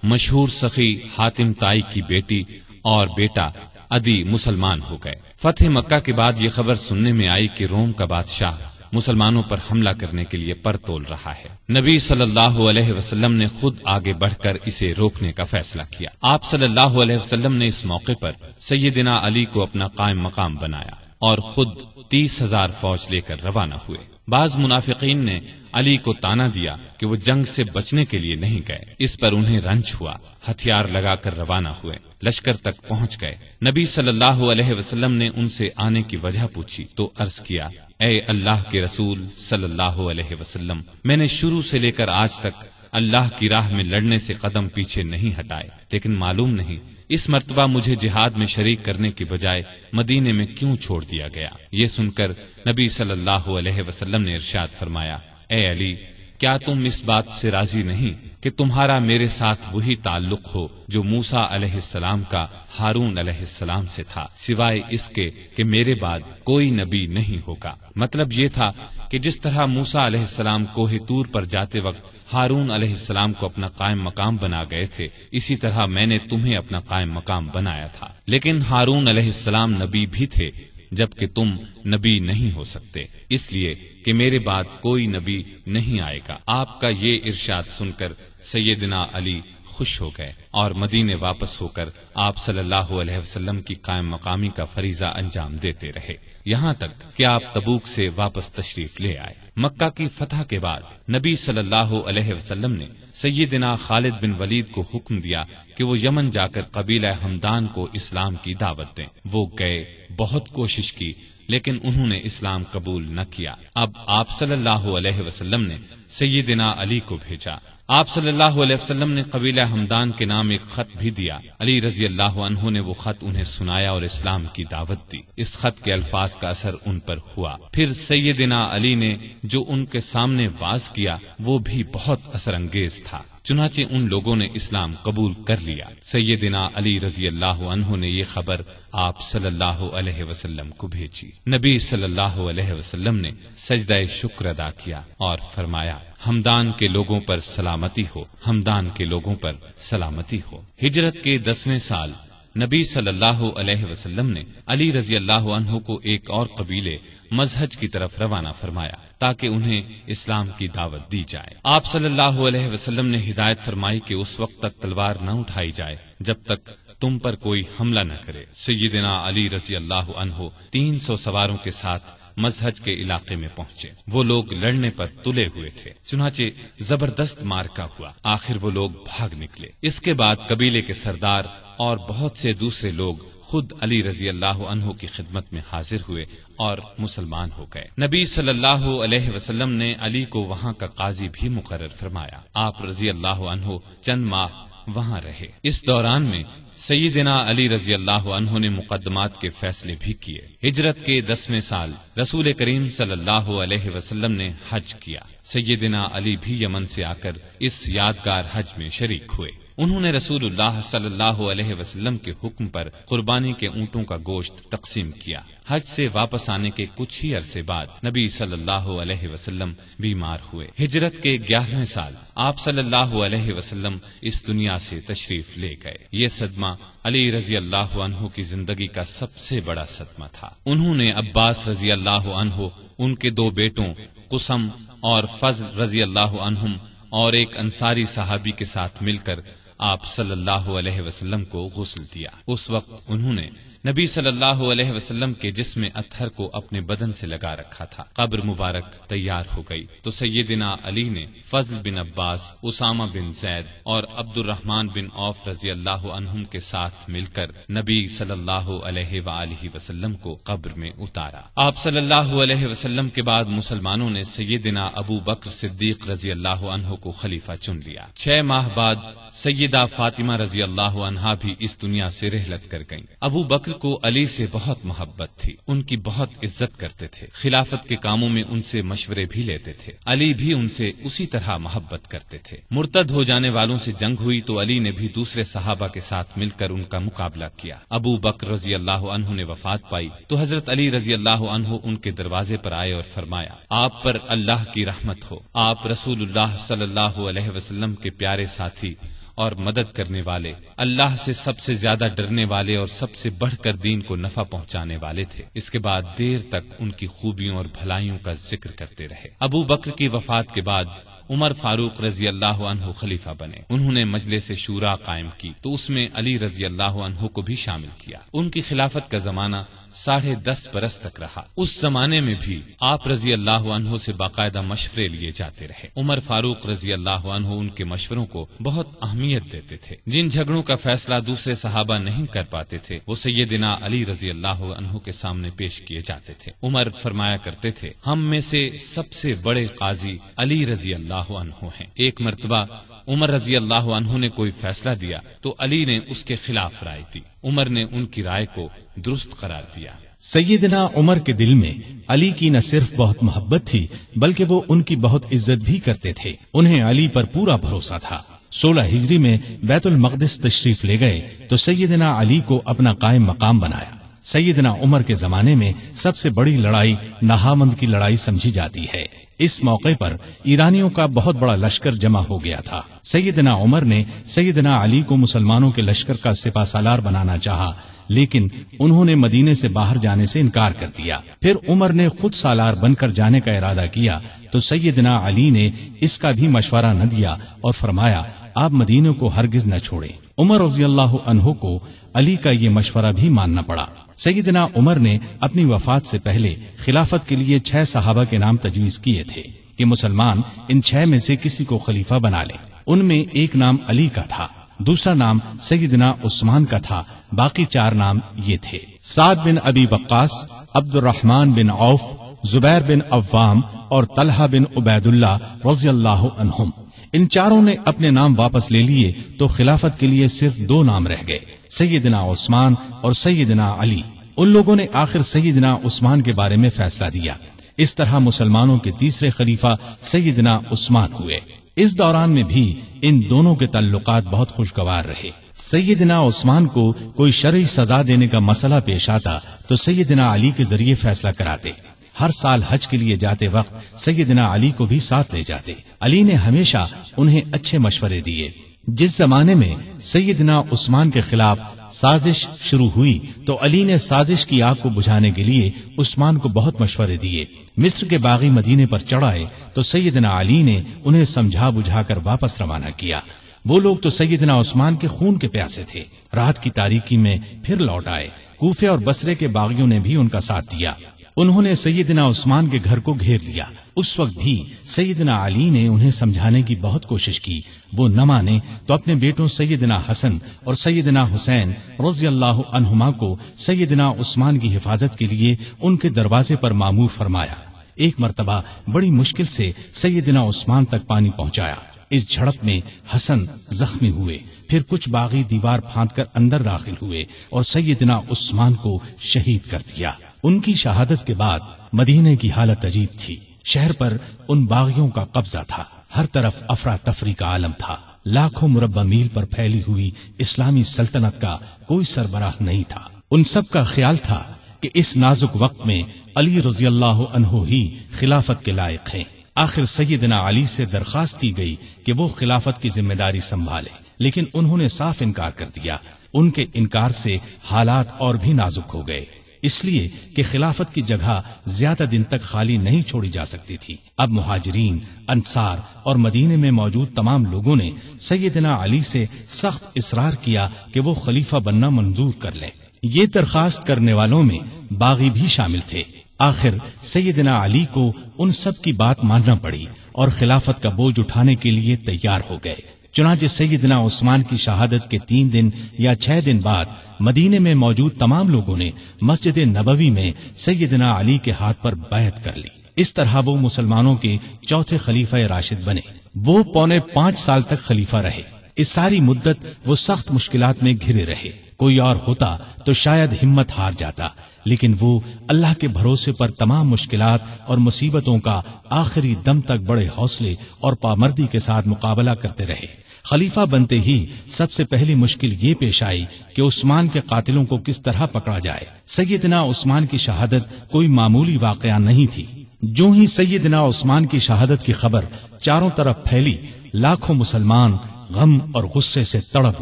مشہور سخی حاتم طائی کی بیٹی اور بیٹا عدی مسلمان ہو گئے۔ فتح مکہ کے بعد یہ خبر سننے میں آئی کہ روم کا بادشاہ مسلمانوں پر حملہ کرنے کے لیے پر تول رہا ہے۔ نبی صلی اللہ علیہ وسلم نے خود آگے بڑھ کر اسے روکنے کا فیصلہ کیا۔ آپ صلی اللہ علیہ وسلم نے اس موقع پر سیدنا علی کو اپنا قائم مقام بنایا اور خود 30,000 فوج لے کر روانہ ہوئے۔ بعض منافقین نے علی کو تانا دیا کہ وہ جنگ سے بچنے کے لیے نہیں گئے۔ اس پر انہیں رنج ہوا، ہتھیار لگا کر روانہ ہوئے، لشکر تک پہنچ گئے۔ نبی صلی اللہ علیہ وسلم نے ان سے آنے کی وجہ پوچھی تو عرض کیا، اے اللہ کے رسول صلی اللہ علیہ وسلم، میں نے شروع سے لے کر آج تک اللہ کی راہ میں لڑنے سے قدم پیچھے نہیں ہٹائے، لیکن معلوم نہیں اس مرتبہ مجھے جہاد میں شریک کرنے کی بجائے مدینے میں کیوں چھوڑ دیا گیا۔ یہ سن کر نبی صلی اللہ علیہ وسلم نے ارشاد فرمایا، اے علی، کیا تم اس بات سے راضی نہیں کہ تمہارا میرے ساتھ وہی تعلق ہو جو موسیٰ علیہ السلام کا ہارون علیہ السلام سے تھا، سوائے اس کے کہ میرے بعد کوئی نبی نہیں ہوگا۔ مطلب یہ تھا کہ جس طرح موسیٰ علیہ السلام کوہ طور پر جاتے وقت ہارون علیہ السلام کو اپنا قائم مقام بنا گئے تھے، اسی طرح میں نے تمہیں اپنا قائم مقام بنایا تھا، لیکن ہارون علیہ السلام نبی بھی تھے جبکہ تم نبی نہیں ہو سکتے، اس لیے کہ میرے بعد کوئی نبی نہیں آئے گا۔ آپ کا یہ ارشاد سن کر سیدنا علی خوش ہو گئے اور مدینے واپس ہو کر آپ صلی اللہ علیہ وسلم کی قائم مقامی کا فریضہ انجام دیتے رہے، یہاں تک کہ آپ تبوک سے واپس تشریف لے آئے۔ مکہ کی فتح کے بعد نبی صلی اللہ علیہ وسلم نے سیدنا خالد بن ولید کو حکم دیا کہ وہ یمن جا کر قبیلہ ہمدان کو اسلام کی دعوت دیں۔ وہ گئے، بہت کوشش کی، لیکن انہوں نے اسلام قبول نہ کیا۔ اب آپ صلی اللہ علیہ وسلم نے سیدنا علی کو بھیجا۔ آپ صلی اللہ علیہ وسلم نے قبیلہ ہمدان کے نام ایک خط بھی دیا۔ علی رضی اللہ عنہ نے وہ خط انہیں سنایا اور اسلام کی دعوت دی۔ اس خط کے الفاظ کا اثر ان پر ہوا۔ پھر سیدنا علی نے جو ان کے سامنے واز کیا وہ بھی بہت اثر انگیز تھا، چنانچہ ان لوگوں نے اسلام قبول کر لیا۔ سیدنا علی رضی اللہ عنہ نے یہ خبر آپ صلی اللہ علیہ وسلم کو بھیجی۔ نبی صلی اللہ علیہ وسلم نے سجدہ شکر ادا کیا اور فرمایا، ہمدان کے لوگوں پر سلامتی ہو، ہمدان کے لوگوں پر سلامتی ہو۔ ہجرت کے 10ویں سال نبی صلی اللہ علیہ وسلم نے علی رضی اللہ عنہ کو ایک اور قبیلے مزہج کی طرف روانہ فرمایا تاکہ انہیں اسلام کی دعوت دی جائے۔ آپ صلی اللہ علیہ وسلم نے ہدایت فرمائی کہ اس وقت تک تلوار نہ اٹھائی جائے جب تک تم پر کوئی حملہ نہ کرے۔ سیدنا علی رضی اللہ عنہ 300 سواروں کے ساتھ مزہج کے علاقے میں پہنچے۔ وہ لوگ لڑنے پر تلے ہوئے تھے، چنانچہ زبردست مارکا ہوا، آخر وہ لوگ بھاگ نکلے۔ اس کے بعد قبیلے کے سردار اور بہت سے دوسرے لوگ خود علی رضی اللہ عنہ کی خدمت میں حاضر ہوئے اور مسلمان ہو گئے۔ نبی صلی اللہ علیہ وسلم نے علی کو وہاں کا قاضی بھی مقرر فرمایا۔ آپ رضی اللہ عنہ چند ماہ وہاں رہے۔ اس دوران میں سیدنا علی رضی اللہ عنہ نے مقدمات کے فیصلے بھی کیے۔ ہجرت کے 10ویں سال رسول کریم صلی اللہ علیہ وسلم نے حج کیا۔ سیدنا علی بھی یمن سے آ کر اس یادگار حج میں شریک ہوئے۔ انہوں نے رسول اللہ صلی اللہ علیہ وسلم کے حکم پر قربانی کے اونٹوں کا گوشت تقسیم کیا۔ حج سے واپس آنے کے کچھ ہی عرصے بعد نبی صلی اللہ علیہ وسلم بیمار ہوئے۔ ہجرت کے 11ویں سال آپ صلی اللہ علیہ وسلم اس دنیا سے تشریف لے گئے۔ یہ صدمہ علی رضی اللہ عنہ کی زندگی کا سب سے بڑا صدمہ تھا۔ انہوں نے عباس رضی اللہ عنہ، ان کے 2 بیٹوں قسم اور فضل رضی اللہ عنہم اور ایک انصاری صحابی کے ساتھ مل کر آپ صلی اللہ علیہ وسلم کو غسل دیا۔ اس وقت انہوں نے نبی صلی اللہ علیہ وسلم کے جسم اطہر کو اپنے بدن سے لگا رکھا تھا۔ قبر مبارک تیار ہو گئی تو سیدنا علی نے فضل بن عباس، اسامہ بن زید اور عبد الرحمن بن عوف رضی اللہ عنہم کے ساتھ مل کر نبی صلی اللہ علیہ وآلہ وسلم کو قبر میں اتارا۔ آپ صلی اللہ علیہ وسلم کے بعد مسلمانوں نے سیدنا ابو بکر صدیق رضی اللہ عنہ کو خلیفہ چن لیا۔ 6 ماہ بعد سیدہ فاطمہ رضی اللہ عنہا بھی اس دنیا سے رحلت کر گئیں۔ ابو بکر بکر کو علی سے بہت محبت تھی، ان کی بہت عزت کرتے تھے، خلافت کے کاموں میں ان سے مشورے بھی لیتے تھے۔ علی بھی ان سے اسی طرح محبت کرتے تھے۔ مرتد ہو جانے والوں سے جنگ ہوئی تو علی نے بھی دوسرے صحابہ کے ساتھ مل کر ان کا مقابلہ کیا۔ ابو بکر رضی اللہ عنہ نے وفات پائی تو حضرت علی رضی اللہ عنہ ان کے دروازے پر آئے اور فرمایا، آپ پر اللہ کی رحمت ہو، آپ رسول اللہ صلی اللہ علیہ وسلم کے پیارے ساتھی اور مدد کرنے والے، اللہ سے سب سے زیادہ ڈرنے والے اور سب سے بڑھ کر دین کو نفع پہنچانے والے تھے۔ اس کے بعد دیر تک ان کی خوبیوں اور بھلائیوں کا ذکر کرتے رہے۔ ابو بکر کی وفات کے بعد عمر فاروق رضی اللہ عنہ خلیفہ بنے۔ انہوں نے مجلس شورا قائم کی تو اس میں علی رضی اللہ عنہ کو بھی شامل کیا۔ ان کی خلافت کا زمانہ 10.5 برس تک رہا۔ اس زمانے میں بھی آپ رضی اللہ عنہ سے باقاعدہ مشورے لیے جاتے رہے۔ عمر فاروق رضی اللہ عنہ ان کے مشوروں کو بہت اہمیت دیتے تھے۔ جن جھگڑوں کا فیصلہ دوسرے صحابہ نہیں کر پاتے تھے وہ سیدنا علی رضی اللہ عنہ کے سامنے پیش کیے جاتے تھے۔ عمر فرمایا کرتے تھے، ہم میں سے سب سے بڑے قاضی علی رضی اللہ عنہ ہیں۔ ایک مرتبہ عمر رضی اللہ عنہ نے کوئی فیصلہ دیا تو علی نے اس کے خلاف رائے دی۔ عمر نے ان کی رائے کو درست قرار دیا۔ سیدنا عمر کے دل میں علی کی نہ صرف بہت محبت تھی بلکہ وہ ان کی بہت عزت بھی کرتے تھے۔ انہیں علی پر پورا بھروسہ تھا۔ 16 ہجری میں بیت المقدس تشریف لے گئے تو سیدنا علی کو اپنا قائم مقام بنایا۔ سیدنا عمر کے زمانے میں سب سے بڑی لڑائی نہامند کی لڑائی سمجھی جاتی ہے۔ اس موقع پر ایرانیوں کا بہت بڑا لشکر جمع ہو گیا تھا۔ سیدنا عمر نے سیدنا علی کو مسلمانوں کے لشکر کا سپہ سالار بنانا چاہا لیکن انہوں نے مدینے سے باہر جانے سے انکار کر دیا۔ پھر عمر نے خود سالار بن کر جانے کا ارادہ کیا تو سیدنا علی نے اس کا بھی مشورہ نہ دیا اور فرمایا، آپ مدینے کو ہرگز نہ چھوڑیں۔ عمر رضی اللہ عنہ کو علی کا یہ مشورہ بھی ماننا پڑا۔ سیدنا عمر نے اپنی وفات سے پہلے خلافت کے لیے 6 صحابہ کے نام تجویز کیے تھے کہ مسلمان ان 6 میں سے کسی کو خلیفہ بنا لیں۔ ان میں ایک نام علی کا تھا، دوسرا نام سیدنا عثمان کا تھا، باقی 4 نام یہ تھے: سعد بن ابی وقاص، عبد الرحمن بن عوف، زبیر بن عوام اور طلحہ بن عبید اللہ رضی اللہ عنہم۔ ان چاروں نے اپنے نام واپس لے لیے تو خلافت کے لیے صرف 2 نام رہ گئے، سیدنا عثمان اور سیدنا علی۔ ان لوگوں نے آخر سیدنا عثمان کے بارے میں فیصلہ دیا۔ اس طرح مسلمانوں کے تیسرے خلیفہ سیدنا عثمان ہوئے۔ اس دوران میں بھی ان دونوں کے تعلقات بہت خوشگوار رہے۔ سیدنا عثمان کو کوئی شرعی سزا دینے کا مسئلہ پیش آتا تو سیدنا علی کے ذریعے فیصلہ کراتے۔ ہر سال حج کے لیے جاتے وقت سیدنا علی کو بھی ساتھ لے جاتے۔ علی نے ہمیشہ انہیں اچھے مشورے دیے۔ جس زمانے میں سیدنا عثمان کے خلاف سازش شروع ہوئی تو علی نے سازش کی آگ کو بجھانے کے لیے عثمان کو بہت مشورے دیے۔ مصر کے باغی مدینے پر چڑھائے تو سیدنا علی نے انہیں سمجھا بجھا کر واپس روانہ کیا۔ وہ لوگ تو سیدنا عثمان کے خون کے پیاسے تھے۔ رات کی تاریکی میں پھر لوٹ آئے۔ کوفے اور بصرے کے باغیوں نے بھی ان کا ساتھ دیا۔ انہوں نے سیدنا عثمان کے گھر کو گھیر لیا۔ اس وقت بھی سیدنا علی نے انہیں سمجھانے کی بہت کوشش کی۔ وہ نہ مانے تو اپنے بیٹوں سیدنا حسن اور سیدنا حسین رضی اللہ عنہما کو سیدنا عثمان کی حفاظت کے لیے ان کے دروازے پر مامور فرمایا۔ ایک مرتبہ بڑی مشکل سے سیدنا عثمان تک پانی پہنچایا۔ اس جھڑپ میں حسن زخمی ہوئے۔ پھر کچھ باغی دیوار پھاند کر اندر داخل ہوئے اور سیدنا عثمان کو شہید کر دیا۔ ان کی شہادت کے بعد مدینے کی حالت عجیب تھی۔ شہر پر ان باغیوں کا قبضہ تھا۔ ہر طرف افراتفری کا عالم تھا۔ لاکھوں مربع میل پر پھیلی ہوئی اسلامی سلطنت کا کوئی سربراہ نہیں تھا۔ ان سب کا خیال تھا کہ اس نازک وقت میں علی رضی اللہ عنہ ہی خلافت کے لائق ہیں۔ آخر سیدنا علی سے درخواست کی گئی کہ وہ خلافت کی ذمہ داری سنبھالے، لیکن انہوں نے صاف انکار کر دیا۔ ان کے انکار سے حالات اور بھی نازک ہو گئے، اس لیے کہ خلافت کی جگہ زیادہ دن تک خالی نہیں چھوڑی جا سکتی تھی۔ اب مہاجرین، انصار اور مدینے میں موجود تمام لوگوں نے سیدنا علی سے سخت اصرار کیا کہ وہ خلیفہ بننا منظور کر لیں۔ یہ درخواست کرنے والوں میں باغی بھی شامل تھے۔ آخر سیدنا علی کو ان سب کی بات ماننا پڑی اور خلافت کا بوجھ اٹھانے کے لیے تیار ہو گئے۔ چنانچہ سیدنا عثمان کی شہادت کے 3 دن یا 6 دن بعد مدینے میں موجود تمام لوگوں نے مسجد نبوی میں سیدنا علی کے ہاتھ پر بیعت کر لی۔ اس طرح وہ مسلمانوں کے چوتھے خلیفہ راشد بنے۔ وہ 4.25 سال تک خلیفہ رہے۔ اس ساری مدت وہ سخت مشکلات میں گھرے رہے۔ کوئی اور ہوتا تو شاید ہمت ہار جاتا، لیکن وہ اللہ کے بھروسے پر تمام مشکلات اور مصیبتوں کا آخری دم تک بڑے حوصلے اور پامردی کے ساتھ مقابلہ کرتے رہے۔ خلیفہ بنتے ہی سب سے پہلی مشکل یہ پیش آئی کہ عثمان کے قاتلوں کو کس طرح پکڑا جائے۔ سیدنا عثمان کی شہادت کوئی معمولی واقعہ نہیں تھی۔ جو ہی سیدنا عثمان کی شہادت کی خبر چاروں طرف پھیلی، لاکھوں مسلمان غم اور غصے سے تڑپ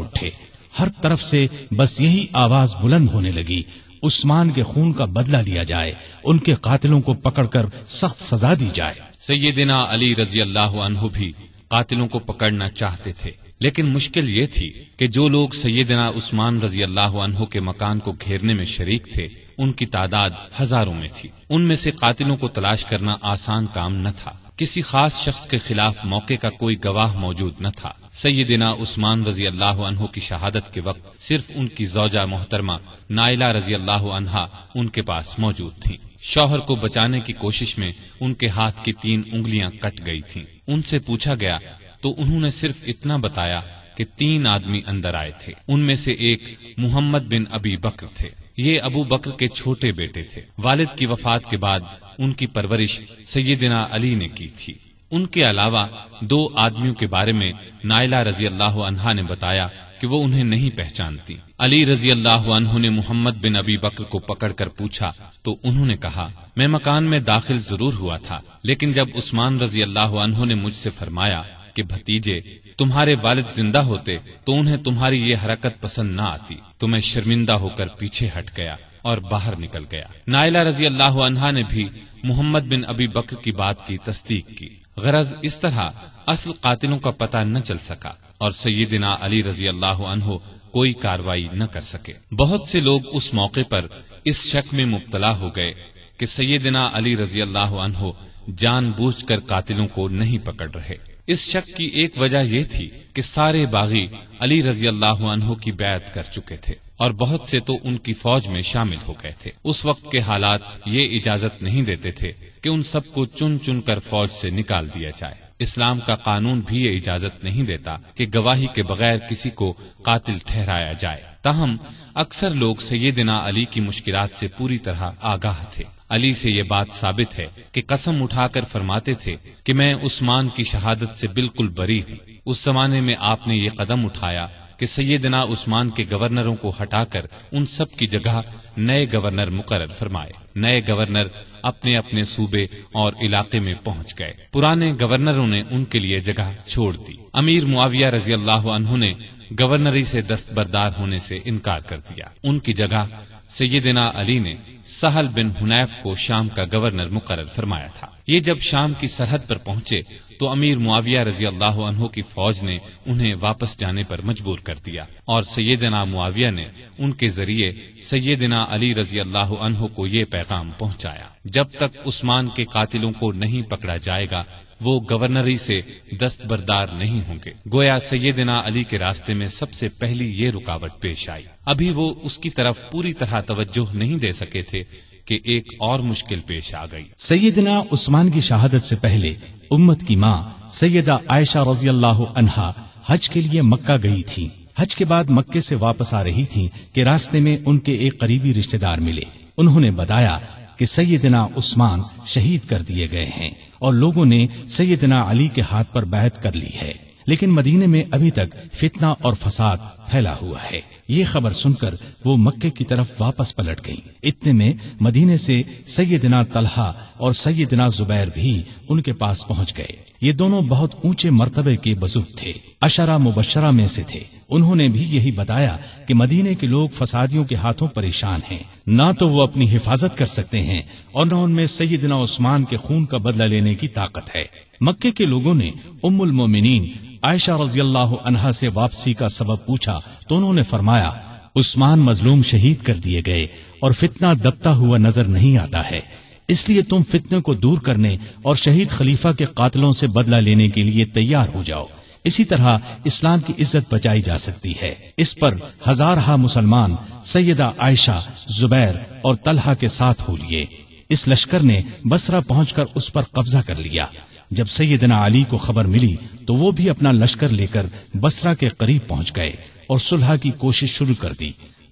اٹھے۔ ہر طرف سے بس یہی آواز بلند ہونے لگی، عثمان کے خون کا بدلہ لیا جائے، ان کے قاتلوں کو پکڑ کر سخت سزا دی جائے۔ سیدنا علی رضی اللہ عنہ بھی قاتلوں کو پکڑنا چاہتے تھے، لیکن مشکل یہ تھی کہ جو لوگ سیدنا عثمان رضی اللہ عنہ کے مکان کو گھیرنے میں شریک تھے ان کی تعداد ہزاروں میں تھی۔ ان میں سے قاتلوں کو تلاش کرنا آسان کام نہ تھا۔ کسی خاص شخص کے خلاف موقع کا کوئی گواہ موجود نہ تھا۔ سیدنا عثمان رضی اللہ عنہ کی شہادت کے وقت صرف ان کی زوجہ محترمہ نائلہ رضی اللہ عنہا ان کے پاس موجود تھیں۔ شوہر کو بچانے کی کوشش میں ان کے ہاتھ کی 3 انگلیاں کٹ گئی تھیں۔ ان سے پوچھا گیا تو انہوں نے صرف اتنا بتایا کہ 3 آدمی اندر آئے تھے، ان میں سے ایک محمد بن ابی بکر تھے۔ یہ ابو بکر کے چھوٹے بیٹے تھے۔ والد کی وفات کے بعد ان کی پرورش سیدنا علی نے کی تھی۔ ان کے علاوہ 2 آدمیوں کے بارے میں نائلہ رضی اللہ عنہا نے بتایا کہ وہ انہیں نہیں پہچانتی۔ علی رضی اللہ عنہ نے محمد بن ابی بکر کو پکڑ کر پوچھا تو انہوں نے کہا، میں مکان میں داخل ضرور ہوا تھا، لیکن جب عثمان رضی اللہ عنہ نے مجھ سے فرمایا کہ بھتیجے تمہارے والد زندہ ہوتے تو انہیں تمہاری یہ حرکت پسند نہ آتی، تو میں شرمندہ ہو کر پیچھے ہٹ گیا اور باہر نکل گیا۔ نائلہ رضی اللہ عنہا نے بھی محمد بن ابی بکر کی بات کی تصدیق کی۔ غرض اس طرح اصل قاتلوں کا پتہ نہ چل سکا اور سیدنا علی رضی اللہ عنہ کوئی کاروائی نہ کر سکے۔ بہت سے لوگ اس موقع پر اس شک میں مبتلا ہو گئے کہ سیدنا علی رضی اللہ عنہ جان بوجھ کر قاتلوں کو نہیں پکڑ رہے۔ اس شک کی ایک وجہ یہ تھی کہ سارے باغی علی رضی اللہ عنہ کی بیعت کر چکے تھے اور بہت سے تو ان کی فوج میں شامل ہو گئے تھے۔ اس وقت کے حالات یہ اجازت نہیں دیتے تھے کہ ان سب کو چن چن کر فوج سے نکال دیا جائے۔ اسلام کا قانون بھی یہ اجازت نہیں دیتا کہ گواہی کے بغیر کسی کو قاتل ٹھہرایا جائے۔ تاہم اکثر لوگ سیدنا علی کی مشکلات سے پوری طرح آگاہ تھے۔ علی سے یہ بات ثابت ہے کہ قسم اٹھا کر فرماتے تھے کہ میں عثمان کی شہادت سے بالکل بری ہوں۔ اس زمانے میں آپ نے یہ قدم اٹھایا کہ سیدنا عثمان کے گورنروں کو ہٹا کر ان سب کی جگہ نئے گورنر مقرر فرمائے۔ نئے گورنر اپنے اپنے صوبے اور علاقے میں پہنچ گئے۔ پرانے گورنروں نے ان کے لیے جگہ چھوڑ دی۔ امیر معاویہ رضی اللہ عنہ نے گورنری سے دستبردار ہونے سے انکار کر دیا۔ ان کی جگہ سیدنا علی نے سہل بن حنیف کو شام کا گورنر مقرر فرمایا تھا۔ یہ جب شام کی سرحد پر پہنچے تو امیر معاویہ رضی اللہ عنہ کی فوج نے انہیں واپس جانے پر مجبور کر دیا اور سیدنا معاویہ نے ان کے ذریعے سیدنا علی رضی اللہ عنہ کو یہ پیغام پہنچایا، جب تک عثمان کے قاتلوں کو نہیں پکڑا جائے گا وہ گورنری سے دستبردار نہیں ہوں گے۔ گویا سیدنا علی کے راستے میں سب سے پہلی یہ رکاوٹ پیش آئی۔ ابھی وہ اس کی طرف پوری طرح توجہ نہیں دے سکے تھے کہ ایک اور مشکل پیش آ گئی۔ سیدنا عثمان کی شہادت سے پہلے امت کی ماں سیدہ عائشہ رضی اللہ عنہا حج کے لیے مکہ گئی تھی۔ حج کے بعد مکے سے واپس آ رہی تھی کہ راستے میں ان کے ایک قریبی رشتہ دار ملے۔ انہوں نے بتایا کہ سیدنا عثمان شہید کر دیے گئے ہیں اور لوگوں نے سیدنا علی کے ہاتھ پر بیعت کر لی ہے، لیکن مدینے میں ابھی تک فتنہ اور فساد پھیلا ہوا ہے۔ یہ خبر سن کر وہ مکے کی طرف واپس پلٹ گئیں۔ اتنے میں مدینے سے سیدنا طلحہ اور سیدنا زبیر بھی ان کے پاس پہنچ گئے۔ یہ دونوں بہت اونچے مرتبے کے بزرگ تھے، عشرہ مبشرہ میں سے تھے۔ انہوں نے بھی یہی بتایا کہ مدینے کے لوگ فسادیوں کے ہاتھوں پریشان ہیں، نہ تو وہ اپنی حفاظت کر سکتے ہیں اور نہ ان میں سیدنا عثمان کے خون کا بدلہ لینے کی طاقت ہے۔ مکے کے لوگوں نے ام المومنین عائشہ رضی اللہ عنہا سے واپسی کا سبب پوچھا تو انہوں نے فرمایا، عثمان مظلوم شہید کر دیے گئے اور فتنہ دبتا ہوا نظر نہیں آتا ہے، اس لیے تم فتنے کو دور کرنے اور شہید خلیفہ کے قاتلوں سے بدلہ لینے کے لیے تیار ہو جاؤ۔ اسی طرح اسلام کی عزت بچائی جا سکتی ہے۔ اس پر ہزارہا مسلمان سیدہ عائشہ، زبیر اور طلحہ کے ساتھ ہو لیے۔ اس لشکر نے بصرہ پہنچ کر اس پر قبضہ کر لیا۔ جب سیدنا علی کو خبر ملی تو وہ بھی اپنا لشکر لے کر بصرہ کے قریب پہنچ گئے اور صلح کی کوشش شروع کر دی۔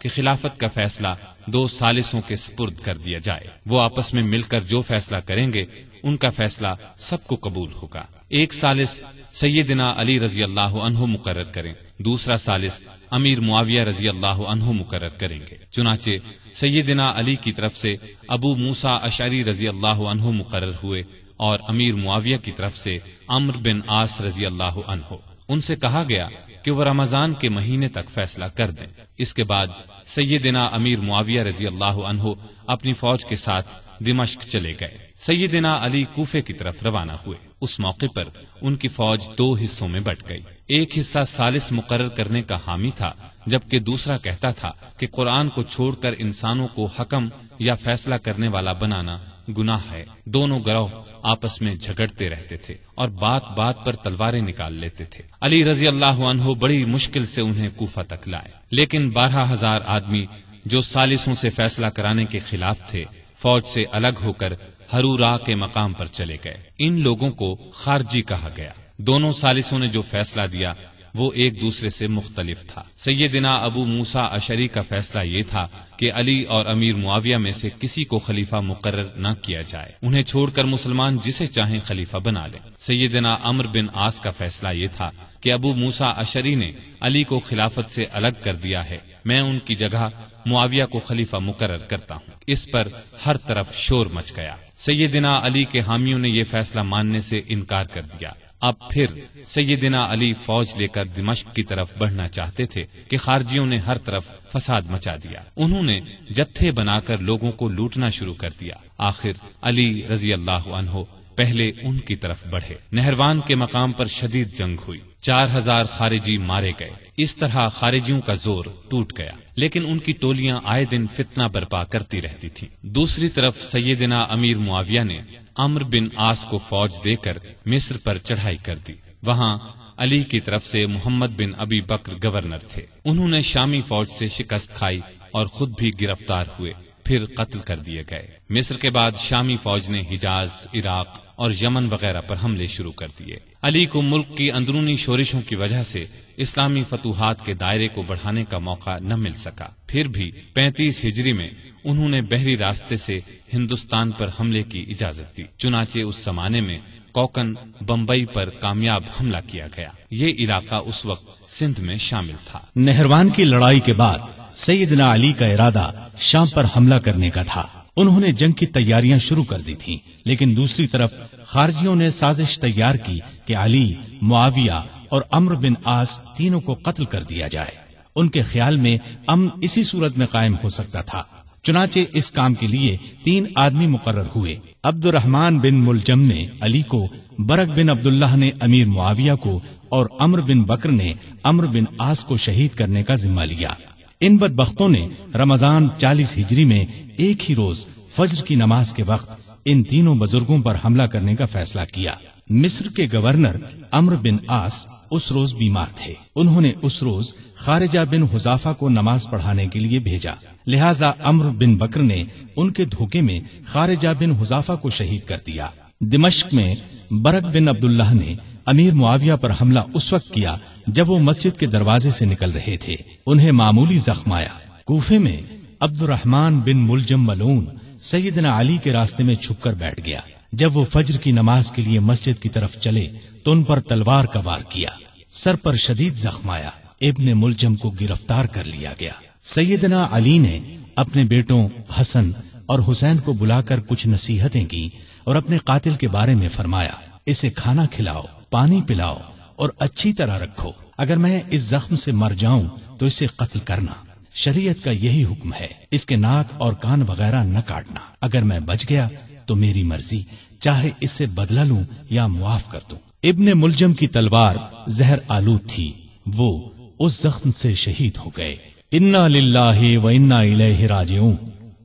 کہ خلافت کا فیصلہ 2 ثالثوں کے سپرد کر دیا جائے، وہ آپس میں مل کر جو فیصلہ کریں گے ان کا فیصلہ سب کو قبول ہوگا۔ ایک ثالث سیدنا علی رضی اللہ عنہ مقرر کریں، دوسرا ثالث امیر معاویہ رضی اللہ عنہ مقرر کریں گے۔ چنانچہ سیدنا علی کی طرف سے ابو موسیٰ اشعری رضی اللہ عنہ مقرر ہوئے اور امیر معاویہ کی طرف سے عمرو بن عاص رضی اللہ عنہ۔ ان سے کہا گیا کہ وہ رمضان کے مہینے تک فیصلہ کر دیں۔ اس کے بعد سیدنا امیر معاویہ رضی اللہ عنہ اپنی فوج کے ساتھ دمشق چلے گئے۔ سیدنا علی کوفے کی طرف روانہ ہوئے۔ اس موقع پر ان کی فوج 2 حصوں میں بٹ گئی۔ ایک حصہ ثالث مقرر کرنے کا حامی تھا، جبکہ دوسرا کہتا تھا کہ قرآن کو چھوڑ کر انسانوں کو حکم یا فیصلہ کرنے والا بنانا گناہ ہے۔ دونوں گروہ آپس میں جھگڑتے رہتے تھے اور بات بات پر تلواریں نکال لیتے تھے۔ علی رضی اللہ عنہ بڑی مشکل سے انہیں کوفہ تک لائے، لیکن 12,000 آدمی جو ثالثوں سے فیصلہ کرانے کے خلاف تھے فوج سے الگ ہو کر ہرورا کے مقام پر چلے گئے۔ ان لوگوں کو خارجی کہا گیا۔ دونوں ثالثوں نے جو فیصلہ دیا وہ ایک دوسرے سے مختلف تھا۔ سیدنا ابو موسیٰ اشعری کا فیصلہ یہ تھا کہ علی اور امیر معاویہ میں سے کسی کو خلیفہ مقرر نہ کیا جائے، انہیں چھوڑ کر مسلمان جسے چاہیں خلیفہ بنا لیں۔ سیدنا عمرو بن عاص کا فیصلہ یہ تھا کہ ابو موسیٰ اشعری نے علی کو خلافت سے الگ کر دیا ہے، میں ان کی جگہ معاویہ کو خلیفہ مقرر کرتا ہوں۔ اس پر ہر طرف شور مچ گیا۔ سیدنا علی کے حامیوں نے یہ فیصلہ ماننے سے انکار کر دیا۔ اب پھر سیدنا علی فوج لے کر دمشق کی طرف بڑھنا چاہتے تھے کہ خارجیوں نے ہر طرف فساد مچا دیا۔ انہوں نے جتھے بنا کر لوگوں کو لوٹنا شروع کر دیا۔ آخر علی رضی اللہ عنہ پہلے ان کی طرف بڑھے۔ نہروان کے مقام پر شدید جنگ ہوئی، 4000 خارجی مارے گئے۔ اس طرح خارجیوں کا زور ٹوٹ گیا، لیکن ان کی ٹولیاں آئے دن فتنہ برپا کرتی رہتی تھیں۔ دوسری طرف سیدنا امیر معاویہ نے عمرو بن عاص کو فوج دے کر مصر پر چڑھائی کر دی۔ وہاں علی کی طرف سے محمد بن ابی بکر گورنر تھے۔ انہوں نے شامی فوج سے شکست کھائی اور خود بھی گرفتار ہوئے، پھر قتل کر دیے گئے۔ مصر کے بعد شامی فوج نے حجاز، عراق اور یمن وغیرہ پر حملے شروع کر دیے۔ علی کو ملک کی اندرونی شورشوں کی وجہ سے اسلامی فتوحات کے دائرے کو بڑھانے کا موقع نہ مل سکا۔ پھر بھی 35 ہجری میں انہوں نے بحری راستے سے ہندوستان پر حملے کی اجازت دی۔ چنانچہ اس زمانے میں کوکن بمبئی پر کامیاب حملہ کیا گیا۔ یہ علاقہ اس وقت سندھ میں شامل تھا۔ نہروان کی لڑائی کے بعد سیدنا علی کا ارادہ شام پر حملہ کرنے کا تھا۔ انہوں نے جنگ کی تیاریاں شروع کر دی تھیں، لیکن دوسری طرف خارجیوں نے سازش تیار کی کہ علی، معاویہ اور عمرو بن عاص تینوں کو قتل کر دیا جائے۔ ان کے خیال میں امن اسی صورت میں قائم ہو سکتا تھا۔ چنانچہ اس کام کے لیے 3 آدمی مقرر ہوئے۔ عبد الرحمن بن ملجم نے علی کو، برق بن عبداللہ نے امیر معاویہ کو اور عمرو بن بکر نے عمرو بن عاص کو شہید کرنے کا ذمہ لیا۔ ان بدبختوں نے رمضان 40 ہجری میں ایک ہی روز فجر کی نماز کے وقت ان تینوں بزرگوں پر حملہ کرنے کا فیصلہ کیا۔ مصر کے گورنر عمرو بن عاص اس روز بیمار تھے۔ انہوں نے اس روز خارجہ بن حذافہ کو نماز پڑھانے کے لیے بھیجا، لہذا عمرو بن بکر نے ان کے دھوکے میں خارجہ بن حذافہ کو شہید کر دیا۔ دمشق میں برق بن عبداللہ نے امیر معاویہ پر حملہ اس وقت کیا جب وہ مسجد کے دروازے سے نکل رہے تھے، انہیں معمولی زخم آیا۔ کوفے میں عبد الرحمن بن ملجم ملعون سیدنا علی کے راستے میں چھپ کر بیٹھ گیا۔ جب وہ فجر کی نماز کے لیے مسجد کی طرف چلے تو ان پر تلوار کا وار کیا، سر پر شدید زخم آیا۔ ابن ملجم کو گرفتار کر لیا گیا۔ سیدنا علی نے اپنے بیٹوں حسن اور حسین کو بلا کر کچھ نصیحتیں کی اور اپنے قاتل کے بارے میں فرمایا، اسے کھانا کھلاؤ، پانی پلاؤ اور اچھی طرح رکھو۔ اگر میں اس زخم سے مر جاؤں تو اسے قتل کرنا، شریعت کا یہی حکم ہے، اس کے ناک اور کان وغیرہ نہ کاٹنا۔ اگر میں بچ گیا تو میری مرضی، چاہے اس سے بدلہ لوں یا معاف کر دوں۔ ابن ملجم کی تلوار زہر آلود تھی، وہ اس زخم سے شہید ہو گئے۔ انا للہ و انا الیہ راجعون۔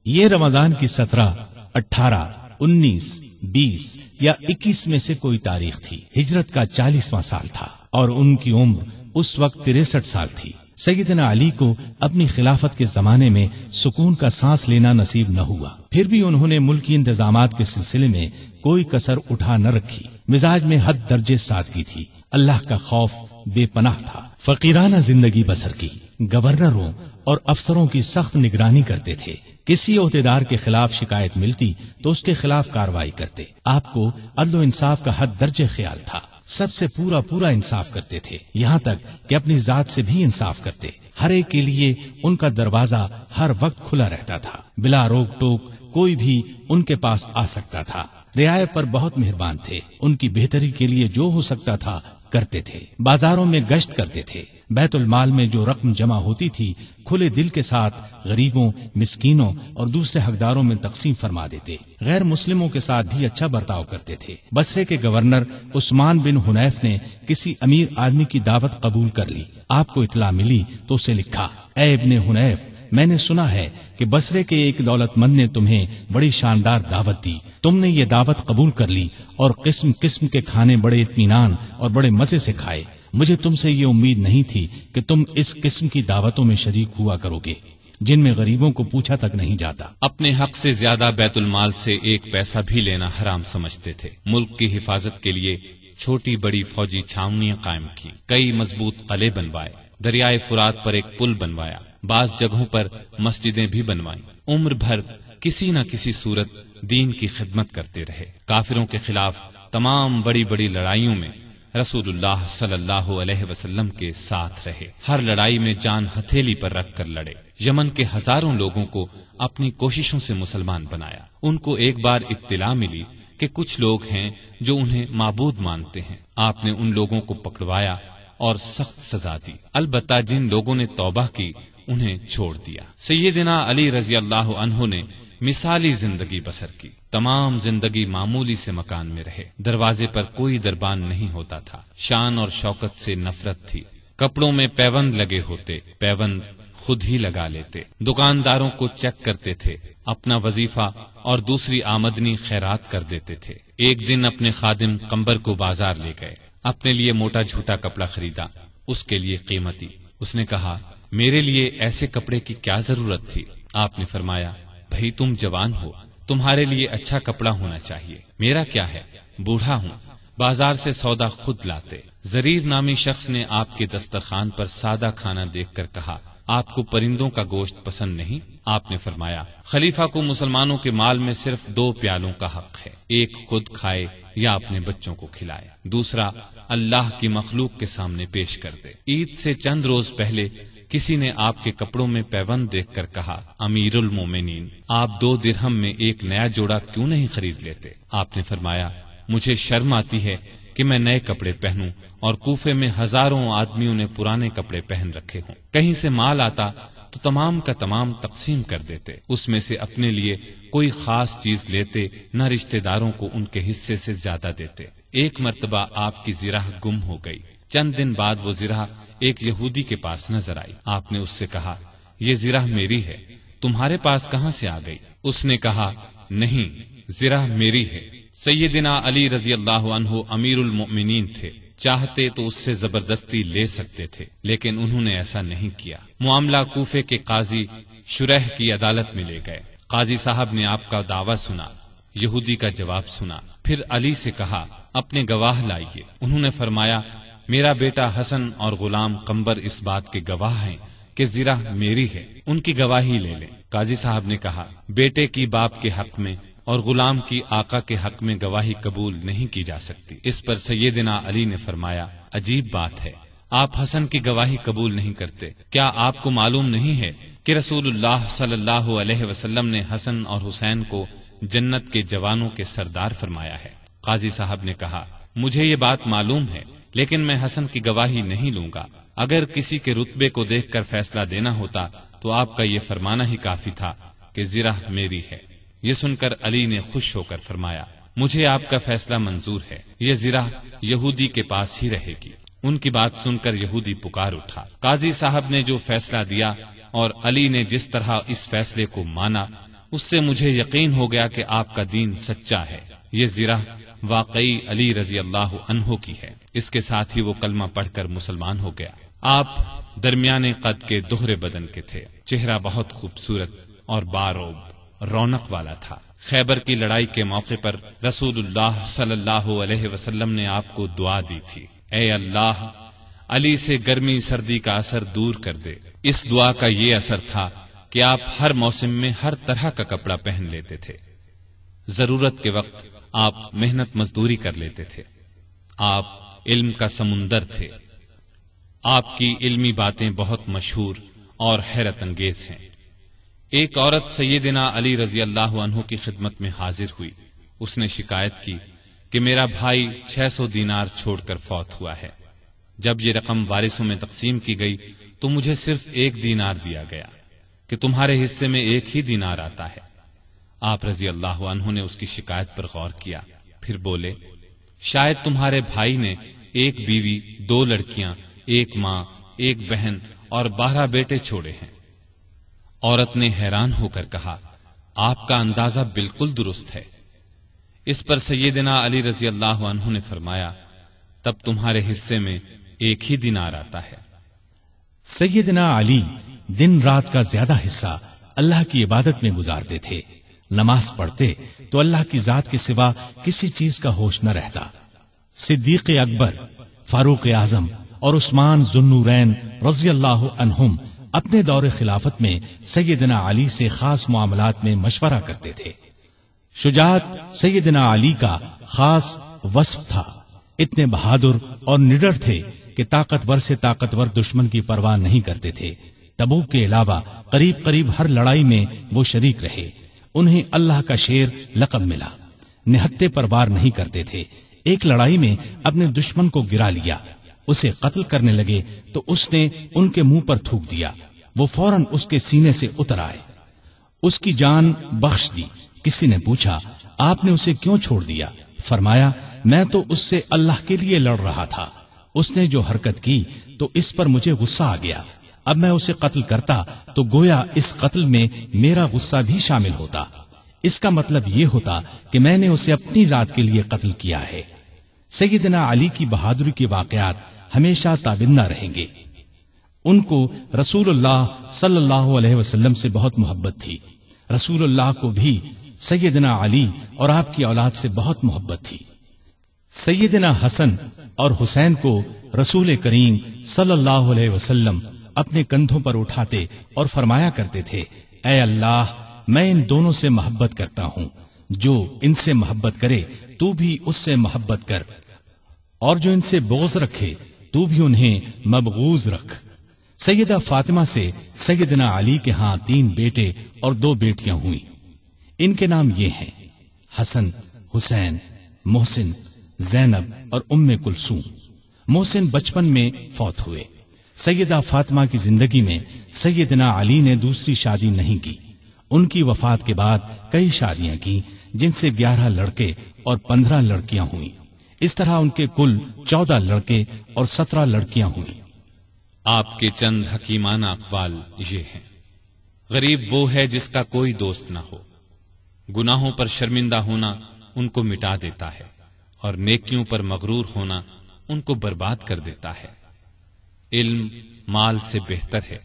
یہ رمضان کی 17، 18، 19، 20 یا 21 میں سے کوئی تاریخ تھی۔ ہجرت کا 40واں سال تھا اور ان کی عمر اس وقت 63 سال تھی۔ سیدنا علی کو اپنی خلافت کے زمانے میں سکون کا سانس لینا نصیب نہ ہوا، پھر بھی انہوں نے ملکی انتظامات کے سلسلے میں کوئی کسر اٹھا نہ رکھی۔ مزاج میں حد درجے سادگی تھی، اللہ کا خوف بے پناہ تھا۔ فقیرانہ زندگی بسر کی، گورنروں اور افسروں کی سخت نگرانی کرتے تھے۔ کسی عہدیدار کے خلاف شکایت ملتی تو اس کے خلاف کارروائی کرتے۔ آپ کو عدل و انصاف کا حد درجے خیال تھا، سب سے پورا انصاف کرتے تھے، یہاں تک کہ اپنی ذات سے بھی انصاف کرتے۔ ہر ایک کے لیے ان کا دروازہ ہر وقت کھلا رہتا تھا، بلا روک ٹوک کوئی بھی ان کے پاس آ سکتا تھا۔ رعایا پر بہت مہربان تھے، ان کی بہتری کے لیے جو ہو سکتا تھا کرتے تھے۔ بازاروں میں گشت کرتے تھے، بیت المال میں جو رقم جمع ہوتی تھی کھلے دل کے ساتھ غریبوں، مسکینوں اور دوسرے حقداروں میں تقسیم فرما دیتے۔ غیر مسلموں کے ساتھ بھی اچھا برتاؤ کرتے تھے۔ بصرے کے گورنر عثمان بن حنیف نے کسی امیر آدمی کی دعوت قبول کر لی۔ آپ کو اطلاع ملی تو اسے لکھا، اے ابن حنیف، میں نے سنا ہے کہ بصرے کے ایک دولت مند نے تمہیں بڑی شاندار دعوت دی، تم نے یہ دعوت قبول کر لی اور قسم قسم کے کھانے بڑے اطمینان اور بڑے مزے سے کھائے۔ مجھے تم سے یہ امید نہیں تھی کہ تم اس قسم کی دعوتوں میں شریک ہوا کرو گے جن میں غریبوں کو پوچھا تک نہیں جاتا۔ اپنے حق سے زیادہ بیت المال سے ایک پیسہ بھی لینا حرام سمجھتے تھے۔ ملک کی حفاظت کے لیے چھوٹی بڑی فوجی چھاونیاں قائم کی، کئی مضبوط قلعے بنوائے، دریائے فرات پر ایک پل بنوایا، بعض جگہوں پر مسجدیں بھی بنوائیں۔ عمر بھر کسی نہ کسی صورت دین کی خدمت کرتے رہے۔ کافروں کے خلاف تمام بڑی بڑی لڑائیوں میں رسول اللہ صلی اللہ علیہ وسلم کے ساتھ رہے، ہر لڑائی میں جان ہتھیلی پر رکھ کر لڑے۔ یمن کے ہزاروں لوگوں کو اپنی کوششوں سے مسلمان بنایا۔ ان کو ایک بار اطلاع ملی کہ کچھ لوگ ہیں جو انہیں معبود مانتے ہیں۔ آپ نے ان لوگوں کو پکڑوایا اور سخت سزا دی، البتہ جن لوگوں نے توبہ کی انہیں چھوڑ دیا۔ سیدنا علی رضی اللہ عنہ نے مثالی زندگی بسر کی، تمام زندگی معمولی سے مکان میں رہے، دروازے پر کوئی دربان نہیں ہوتا تھا، شان اور شوکت سے نفرت تھی، کپڑوں میں پیوند لگے ہوتے، پیوند خود ہی لگا لیتے، دکانداروں کو چیک کرتے تھے، اپنا وظیفہ اور دوسری آمدنی خیرات کر دیتے تھے۔ ایک دن اپنے خادم قمبر کو بازار لے گئے، اپنے لیے موٹا جھوٹا کپڑا خریدا، اس کے لیے قیمتی۔ اس نے کہا، میرے لیے ایسے کپڑے کی کیا ضرورت تھی؟ آپ نے فرمایا، بھئی تم جوان ہو، تمہارے لیے اچھا کپڑا ہونا چاہیے، میرا کیا ہے، بوڑھا ہوں، بازار سے سودا خود لاتے۔ زریر نامی شخص نے آپ کے دسترخوان پر سادہ کھانا دیکھ کر کہا، آپ کو پرندوں کا گوشت پسند نہیں؟ آپ نے فرمایا، خلیفہ کو مسلمانوں کے مال میں صرف 2 پیالوں کا حق ہے، ایک خود کھائے یا اپنے بچوں کو کھلائے، دوسرا اللہ کی مخلوق کے سامنے پیش کر دے۔ عید سے چند روز پہلے کسی نے آپ کے کپڑوں میں پیوند دیکھ کر کہا، امیر المومنین، آپ 2 درہم میں ایک نیا جوڑا کیوں نہیں خرید لیتے؟ آپ نے فرمایا، مجھے شرم آتی ہے کہ میں نئے کپڑے پہنوں اور کوفے میں ہزاروں آدمیوں نے پرانے کپڑے پہن رکھے ہوں۔ کہیں سے مال آتا تو تمام کا تمام تقسیم کر دیتے، اس میں سے اپنے لیے کوئی خاص چیز لیتے، نہ رشتہ داروں کو ان کے حصے سے زیادہ دیتے۔ ایک مرتبہ آپ کی زرہ گم ہو گئی، چند دن بعد وہ زرہ ایک یہودی کے پاس نظر آئی۔ آپ نے اس سے کہا، یہ زرہ میری ہے، تمہارے پاس کہاں سے آ گئی؟ اس نے کہا، نہیں، زرہ میری ہے۔ سیدنا علی رضی اللہ عنہ امیر المؤمنین تھے، چاہتے تو اس سے زبردستی لے سکتے تھے، لیکن انہوں نے ایسا نہیں کیا۔ معاملہ کوفے کے قاضی شریح کی عدالت میں لے گئے۔ قاضی صاحب نے آپ کا دعویٰ سنا، یہودی کا جواب سنا، پھر علی سے کہا، اپنے گواہ لائیے۔ انہوں نے فرمایا، میرا بیٹا حسن اور غلام قمبر اس بات کے گواہ ہیں کہ زرہ میری ہے، ان کی گواہی لے لیں۔ قاضی صاحب نے کہا، بیٹے کی باپ کے حق میں اور غلام کی آقا کے حق میں گواہی قبول نہیں کی جا سکتی۔ اس پر سیدنا علی نے فرمایا، عجیب بات ہے، آپ حسن کی گواہی قبول نہیں کرتے، کیا آپ کو معلوم نہیں ہے کہ رسول اللہ صلی اللہ علیہ وسلم نے حسن اور حسین کو جنت کے جوانوں کے سردار فرمایا ہے؟ قاضی صاحب نے کہا، مجھے یہ بات معلوم ہے، لیکن میں حسن کی گواہی نہیں لوں گا۔ اگر کسی کے رتبے کو دیکھ کر فیصلہ دینا ہوتا تو آپ کا یہ فرمانا ہی کافی تھا کہ زرہ میری ہے۔ یہ سن کر علی نے خوش ہو کر فرمایا، مجھے آپ کا فیصلہ منظور ہے، یہ زرہ یہودی کے پاس ہی رہے گی۔ ان کی بات سن کر یہودی پکار اٹھا۔ قاضی صاحب نے جو فیصلہ دیا اور علی نے جس طرح اس فیصلے کو مانا، اس سے مجھے یقین ہو گیا کہ آپ کا دین سچا ہے، یہ زرہ واقعی علی رضی اللہ عنہ کی ہے۔ اس کے ساتھ ہی وہ کلمہ پڑھ کر مسلمان ہو گیا۔ آپ درمیانے قد کے دوہرے بدن کے تھے، چہرہ بہت خوبصورت اور باروب رونق والا تھا۔ خیبر کی لڑائی کے موقع پر رسول اللہ صلی اللہ علیہ وسلم نے آپ کو دعا دی تھی، اے اللہ، علی سے گرمی سردی کا اثر دور کر دے۔ اس دعا کا یہ اثر تھا کہ آپ ہر موسم میں ہر طرح کا کپڑا پہن لیتے تھے۔ ضرورت کے وقت آپ محنت مزدوری کر لیتے تھے۔ آپ علم کا سمندر تھے۔ آپ کی علمی باتیں بہت مشہور اور حیرت انگیز ہیں۔ ایک عورت سیدنا علی رضی اللہ عنہ کی خدمت میں حاضر ہوئی۔ اس نے شکایت کی کہ میرا بھائی 600 دینار چھوڑ کر فوت ہوا ہے۔ جب یہ رقم وارثوں میں تقسیم کی گئی تو مجھے صرف 1 دینار دیا گیا کہ تمہارے حصے میں 1 ہی دینار آتا ہے۔ آپ رضی اللہ عنہ نے اس کی شکایت پر غور کیا، پھر بولے شاید تمہارے بھائی نے 1 بیوی، 2 لڑکیاں، 1 ماں، 1 بہن اور 12 بیٹے چھوڑے ہیں۔ عورت نے حیران ہو کر کہا آپ کا اندازہ بالکل درست ہے۔ اس پر سیدنا علی رضی اللہ عنہ نے فرمایا تب تمہارے حصے میں 1 ہی دینار آتا ہے۔ سیدنا علی دن رات کا زیادہ حصہ اللہ کی عبادت میں گزارتے تھے۔ نماز پڑھتے تو اللہ کی ذات کے سوا کسی چیز کا ہوش نہ رہتا۔ صدیق اکبر، فاروق اعظم اور عثمان ذو النورین رضی اللہ عنہم اپنے دور خلافت میں سیدنا علی سے خاص معاملات میں مشورہ کرتے تھے۔ شجاعت سیدنا علی کا خاص وصف تھا۔ اتنے بہادر اور نڈر تھے کہ طاقتور سے طاقتور دشمن کی پرواہ نہیں کرتے تھے۔ تبوک کے علاوہ قریب قریب ہر لڑائی میں وہ شریک رہے۔ انہیں اللہ کا شیر لقب ملا۔ نہتے پر وار نہیں کرتے تھے۔ ایک لڑائی میں اپنے دشمن کو گرا لیا، اسے قتل کرنے لگے تو اس نے ان کے منہ پر تھوک دیا، وہ فوراً اس کے سینے سے اتر آئے، اس کی جان بخش دی۔ کسی نے پوچھا آپ نے اسے کیوں چھوڑ دیا؟ فرمایا میں تو اس سے اللہ کے لیے لڑ رہا تھا، اس نے جو حرکت کی تو اس پر مجھے غصہ آ گیا، اب میں اسے قتل کرتا تو گویا اس قتل میں میرا غصہ بھی شامل ہوتا، اس کا مطلب یہ ہوتا کہ میں نے اسے اپنی ذات کے لیے قتل کیا ہے۔ سیدنا علی کی بہادری کے واقعات ہمیشہ تابندہ رہیں گے۔ ان کو رسول اللہ صلی اللہ علیہ وسلم سے بہت محبت تھی۔ رسول اللہ کو بھی سیدنا علی اور آپ کی اولاد سے بہت محبت تھی۔ سیدنا حسن اور حسین کو رسول کریم صلی اللہ علیہ وسلم اپنے کندھوں پر اٹھاتے اور فرمایا کرتے تھے اے اللہ میں ان دونوں سے محبت کرتا ہوں، جو ان سے محبت کرے تو بھی اس سے محبت کر، اور جو ان سے بغض رکھے تو بھی انہیں مبغوض رکھ۔ سیدہ فاطمہ سے سیدنا علی کے ہاں 3 بیٹے اور 2 بیٹیاں ہوئیں۔ ان کے نام یہ ہیں حسن، حسین، محسن، زینب اور ام کلثوم۔ محسن بچپن میں فوت ہوئے۔ سیدہ فاطمہ کی زندگی میں سیدنا علی نے دوسری شادی نہیں کی۔ ان کی وفات کے بعد کئی شادیاں کی، جن سے 11 لڑکے اور 15 لڑکیاں ہوئیں۔ اس طرح ان کے کل 14 لڑکے اور 17 لڑکیاں ہوئیں۔ آپ کے چند حکیمانہ اقوال یہ ہیں: غریب وہ ہے جس کا کوئی دوست نہ ہو، گناہوں پر شرمندہ ہونا ان کو مٹا دیتا ہے، اور نیکیوں پر مغرور ہونا ان کو برباد کر دیتا ہے۔ علم مال سے بہتر ہے،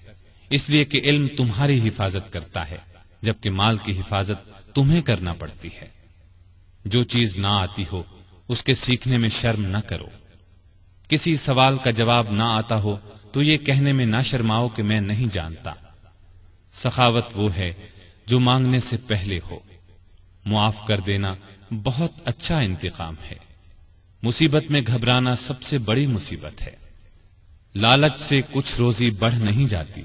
اس لیے کہ علم تمہاری حفاظت کرتا ہے، جبکہ مال کی حفاظت تمہیں کرنا پڑتی ہے۔ جو چیز نہ آتی ہو اس کے سیکھنے میں شرم نہ کرو۔ کسی سوال کا جواب نہ آتا ہو تو یہ کہنے میں نہ شرماؤ کہ میں نہیں جانتا۔ سخاوت وہ ہے جو مانگنے سے پہلے ہو۔ معاف کر دینا بہت اچھا انتقام ہے۔ مصیبت میں گھبرانا سب سے بڑی مصیبت ہے۔ لالچ سے کچھ روزی بڑھ نہیں جاتی،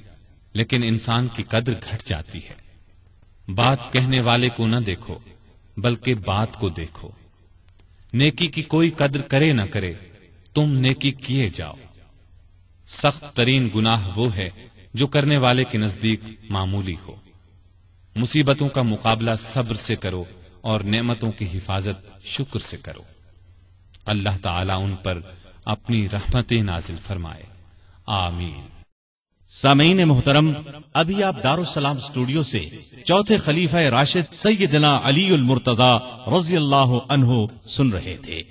لیکن انسان کی قدر گھٹ جاتی ہے۔ بات کہنے والے کو نہ دیکھو بلکہ بات کو دیکھو۔ نیکی کی کوئی قدر کرے نہ کرے، تم نیکی کیے جاؤ۔ سخت ترین گناہ وہ ہے جو کرنے والے کے نزدیک معمولی ہو۔ مصیبتوں کا مقابلہ صبر سے کرو اور نعمتوں کی حفاظت شکر سے کرو۔ اللہ تعالیٰ ان پر اپنی رحمتیں نازل فرمائے، آمین۔ سامعین محترم، ابھی آپ دارالسلام اسٹوڈیو سے چوتھے خلیفہ راشد سیدنا علی المرتضی رضی اللہ عنہ سن رہے تھے۔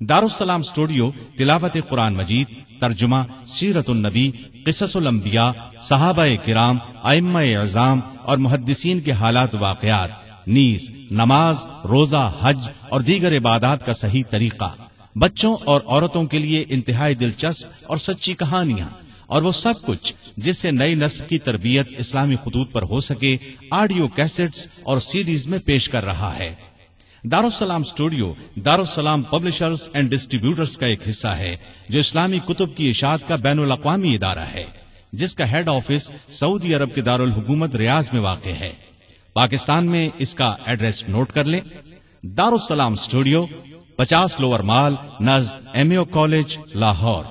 دارالسلام اسٹوڈیو تلاوت قرآن مجید، ترجمہ، سیرت النبی، قصص الانبیاء، صحابہ کرام، ائمہ اعظام اور محدثین کے حالات واقعات، نیز نماز، روزہ، حج اور دیگر عبادات کا صحیح طریقہ، بچوں اور عورتوں کے لیے انتہائی دلچسپ اور سچی کہانیاں، اور وہ سب کچھ جس سے نئی نسل کی تربیت اسلامی خطوط پر ہو سکے، آڈیو کیسٹس اور سیڈیز میں پیش کر رہا ہے۔ دارالسلام اسٹوڈیو دارالسلام پبلشرز اینڈ ڈسٹریبیوٹرز کا ایک حصہ ہے، جو اسلامی کتب کی اشاعت کا بین الاقوامی ادارہ ہے، جس کا ہیڈ آفس سعودی عرب کے دارالحکومت ریاض میں واقع ہے۔ پاکستان میں اس کا ایڈریس نوٹ کر لیں: دارالسلام اسٹوڈیو، 50 لوور مال، نزد ایم اے او کالج، لاہور۔